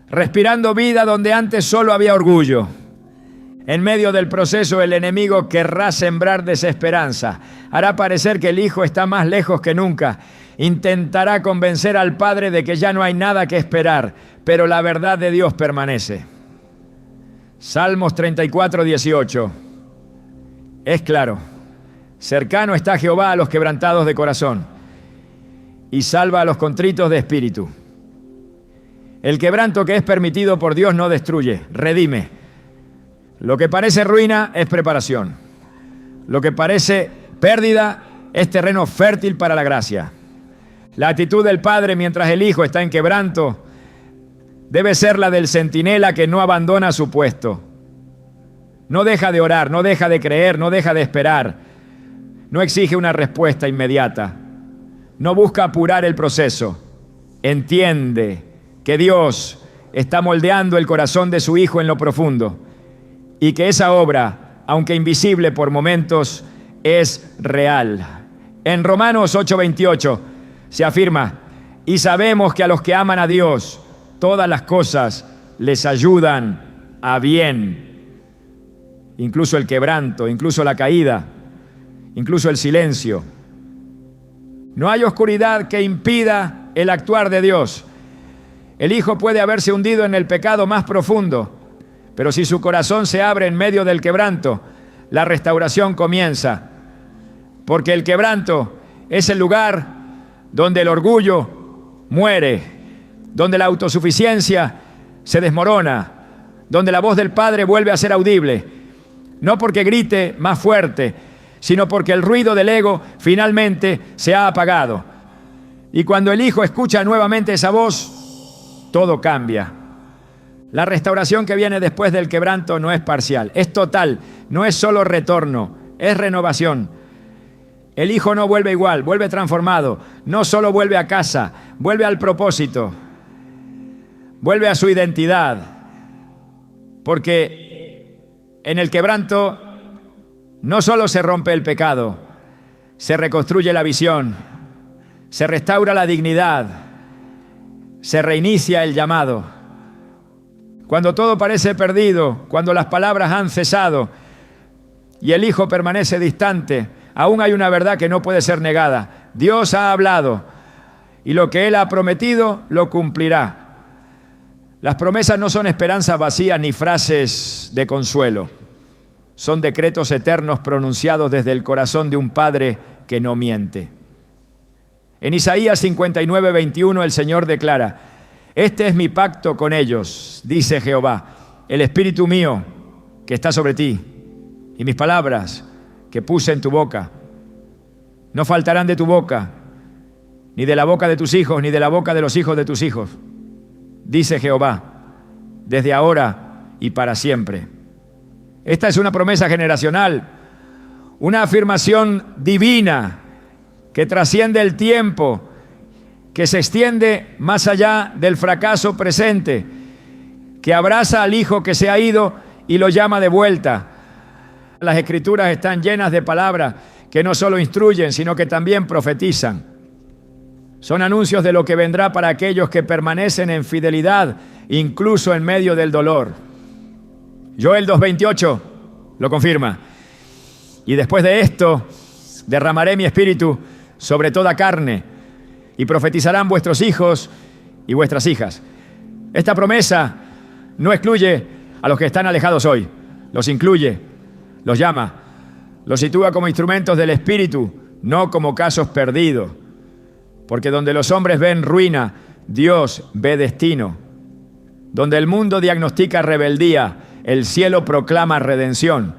respirando vida donde antes solo había orgullo. En medio del proceso, el enemigo querrá sembrar desesperanza, hará parecer que el hijo está más lejos que nunca, intentará convencer al padre de que ya no hay nada que esperar, pero la verdad de Dios permanece. Salmos 34:18. Es claro: cercano está Jehová a los quebrantados de corazón y salva a los contritos de espíritu. El quebranto que es permitido por Dios no destruye, redime. Lo que parece ruina es preparación. Lo que parece pérdida es terreno fértil para la gracia. La actitud del Padre mientras el Hijo está en quebranto debe ser la del centinela que no abandona su puesto. No deja de orar, no deja de creer, no deja de esperar. No exige una respuesta inmediata. No busca apurar el proceso. Entiende que Dios está moldeando el corazón de su Hijo en lo profundo y que esa obra, aunque invisible por momentos, es real. En Romanos 8:28 se afirma: y sabemos que a los que aman a Dios, todas las cosas les ayudan a bien. Incluso el quebranto, incluso la caída, incluso el silencio. No hay oscuridad que impida el actuar de Dios. El Hijo puede haberse hundido en el pecado más profundo, pero si su corazón se abre en medio del quebranto, la restauración comienza. Porque el quebranto es el lugar donde el orgullo muere, donde la autosuficiencia se desmorona, donde la voz del Padre vuelve a ser audible. No porque grite más fuerte, sino porque el ruido del ego finalmente se ha apagado. Y cuando el Hijo escucha nuevamente esa voz, todo cambia. La restauración que viene después del quebranto no es parcial, es total, no es solo retorno, es renovación. El Hijo no vuelve igual, vuelve transformado, no solo vuelve a casa, vuelve al propósito, vuelve a su identidad, porque en el quebranto no solo se rompe el pecado, se reconstruye la visión, se restaura la dignidad, se reinicia el llamado. Cuando todo parece perdido, cuando las palabras han cesado y el Hijo permanece distante, aún hay una verdad que no puede ser negada. Dios ha hablado y lo que Él ha prometido lo cumplirá. Las promesas no son esperanzas vacías ni frases de consuelo. Son decretos eternos pronunciados desde el corazón de un Padre que no miente. En Isaías 59:21 el Señor declara: este es mi pacto con ellos, dice Jehová, el Espíritu mío que está sobre ti y mis palabras que puse en tu boca no faltarán de tu boca, ni de la boca de tus hijos, ni de la boca de los hijos de tus hijos, dice Jehová, desde ahora y para siempre. Esta es una promesa generacional, una afirmación divina que trasciende el tiempo, que se extiende más allá del fracaso presente, que abraza al Hijo que se ha ido y lo llama de vuelta. Las Escrituras están llenas de palabras que no solo instruyen, sino que también profetizan. Son anuncios de lo que vendrá para aquellos que permanecen en fidelidad, incluso en medio del dolor. Joel 2:28 lo confirma. Y después de esto, derramaré mi espíritu sobre toda carne, y profetizarán vuestros hijos y vuestras hijas. Esta promesa no excluye a los que están alejados hoy, los incluye, los llama, los sitúa como instrumentos del Espíritu, no como casos perdidos. Porque donde los hombres ven ruina, Dios ve destino. Donde el mundo diagnostica rebeldía, el cielo proclama redención.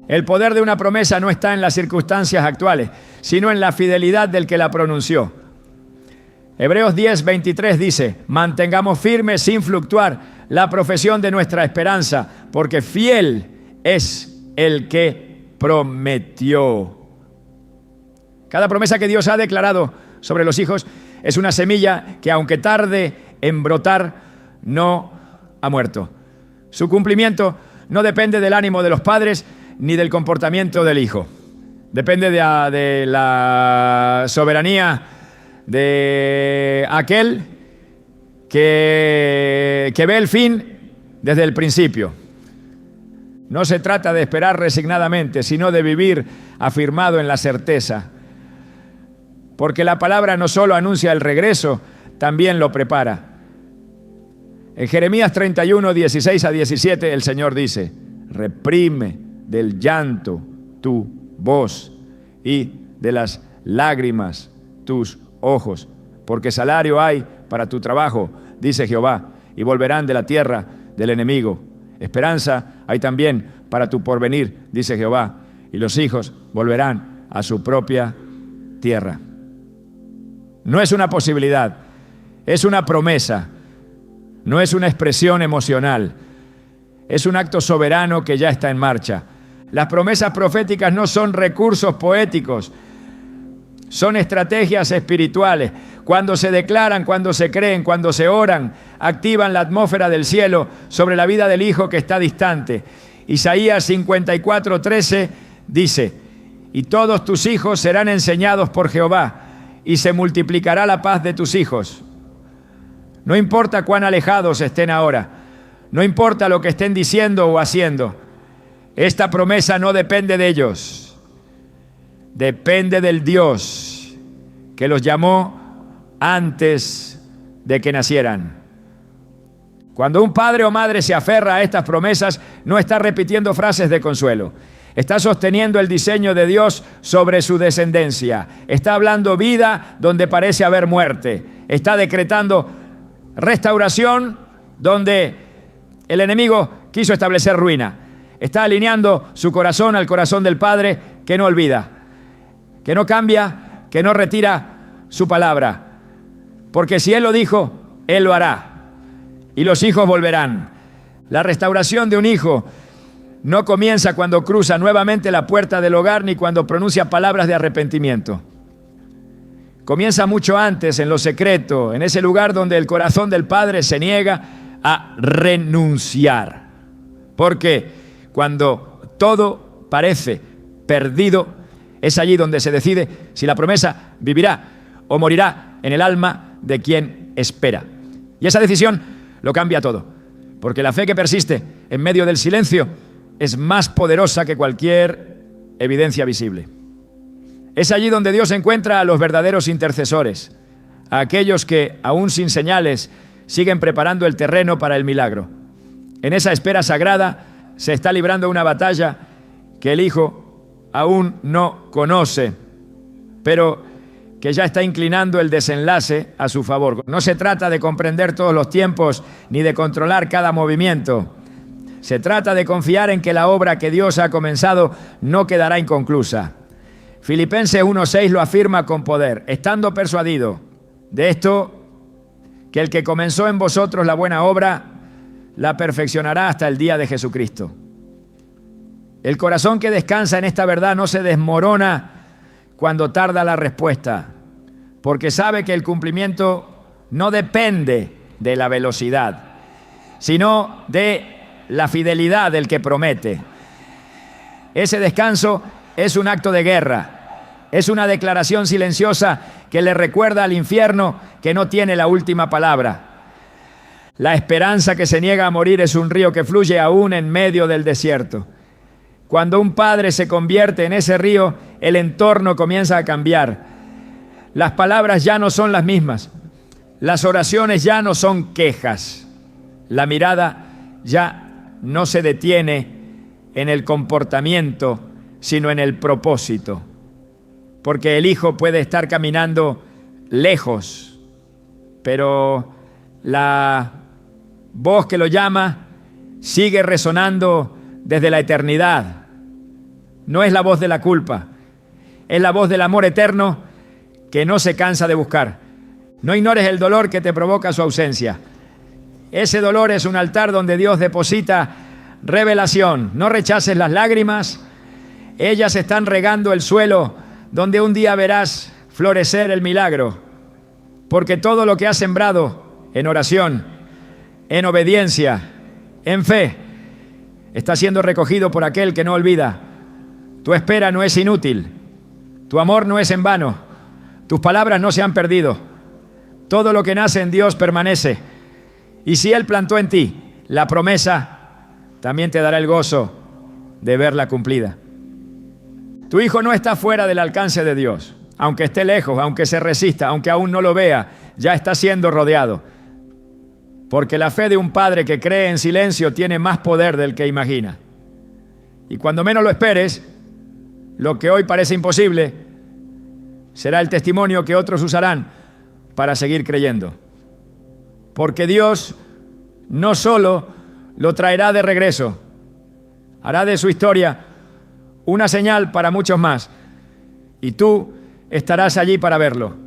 El poder de una promesa no está en las circunstancias actuales, sino en la fidelidad del que la pronunció. Hebreos 10:23 dice: mantengamos firme sin fluctuar la profesión de nuestra esperanza, porque fiel es el que prometió. Cada promesa que Dios ha declarado sobre los hijos es una semilla que, aunque tarde en brotar, no ha muerto. Su cumplimiento no depende del ánimo de los padres ni del comportamiento del hijo. Depende de la soberanía de aquel que ve el fin desde el principio. No se trata de esperar resignadamente, sino de vivir afirmado en la certeza. Porque la palabra no solo anuncia el regreso, también lo prepara. En Jeremías 31, 16 a 17, el Señor dice: reprime del llanto tu voz y de las lágrimas tus ojos, porque salario hay para tu trabajo, dice Jehová, y volverán de la tierra del enemigo. Esperanza hay también para tu porvenir, dice Jehová, y los hijos volverán a su propia tierra. No es una posibilidad, es una promesa, no es una expresión emocional, es un acto soberano que ya está en marcha. Las promesas proféticas no son recursos poéticos, son estrategias espirituales. Cuando se declaran, cuando se creen, cuando se oran, activan la atmósfera del cielo sobre la vida del Hijo que está distante. Isaías 54:13 dice: y todos tus hijos serán enseñados por Jehová, y se multiplicará la paz de tus hijos. No importa cuán alejados estén ahora, no importa lo que estén diciendo o haciendo, esta promesa no depende de ellos, depende del Dios que los llamó antes de que nacieran. Cuando un padre o madre se aferra a estas promesas, no está repitiendo frases de consuelo. Está sosteniendo el diseño de Dios sobre su descendencia. Está hablando vida donde parece haber muerte. Está decretando restauración donde el enemigo quiso establecer ruina. Está alineando su corazón al corazón del Padre que no olvida, que no cambia, que no retira su palabra. Porque si Él lo dijo, Él lo hará. Y los hijos volverán. La restauración de un hijo no comienza cuando cruza nuevamente la puerta del hogar ni cuando pronuncia palabras de arrepentimiento. Comienza mucho antes, en lo secreto, en ese lugar donde el corazón del Padre se niega a renunciar. Porque cuando todo parece perdido, es allí donde se decide si la promesa vivirá o morirá en el alma de quien espera. Y esa decisión lo cambia todo, porque la fe que persiste en medio del silencio es más poderosa que cualquier evidencia visible. Es allí donde Dios encuentra a los verdaderos intercesores, a aquellos que, aún sin señales, siguen preparando el terreno para el milagro. En esa espera sagrada se está librando una batalla que el Hijo aún no conoce, pero que ya está inclinando el desenlace a su favor. No se trata de comprender todos los tiempos ni de controlar cada movimiento. Se trata de confiar en que la obra que Dios ha comenzado no quedará inconclusa. Filipenses 1:6 lo afirma con poder, estando persuadido de esto, que el que comenzó en vosotros la buena obra, la perfeccionará hasta el día de Jesucristo. El corazón que descansa en esta verdad no se desmorona cuando tarda la respuesta, porque sabe que el cumplimiento no depende de la velocidad, sino de la fidelidad del que promete. Ese descanso es un acto de guerra, es una declaración silenciosa que le recuerda al infierno que no tiene la última palabra. La esperanza que se niega a morir es un río que fluye aún en medio del desierto. Cuando un padre se convierte en ese río, el entorno comienza a cambiar. Las palabras ya no son las mismas. Las oraciones ya no son quejas. La mirada ya no se detiene en el comportamiento, sino en el propósito. Porque el hijo puede estar caminando lejos, pero la voz que lo llama sigue resonando desde la eternidad. No es la voz de la culpa, es la voz del amor eterno que no se cansa de buscar. No ignores el dolor que te provoca su ausencia. Ese dolor es un altar donde Dios deposita revelación. No rechaces las lágrimas, ellas están regando el suelo donde un día verás florecer el milagro. Porque todo lo que has sembrado en oración, en obediencia, en fe, está siendo recogido por aquel que no olvida. Tu espera no es inútil, tu amor no es en vano, tus palabras no se han perdido. Todo lo que nace en Dios permanece. Y si Él plantó en ti la promesa, también te dará el gozo de verla cumplida. Tu hijo no está fuera del alcance de Dios. Aunque esté lejos, aunque se resista, aunque aún no lo vea, ya está siendo rodeado. Porque la fe de un padre que cree en silencio tiene más poder del que imagina. Y cuando menos lo esperes, lo que hoy parece imposible, será el testimonio que otros usarán para seguir creyendo. Porque Dios no solo lo traerá de regreso, hará de su historia una señal para muchos más, y tú estarás allí para verlo.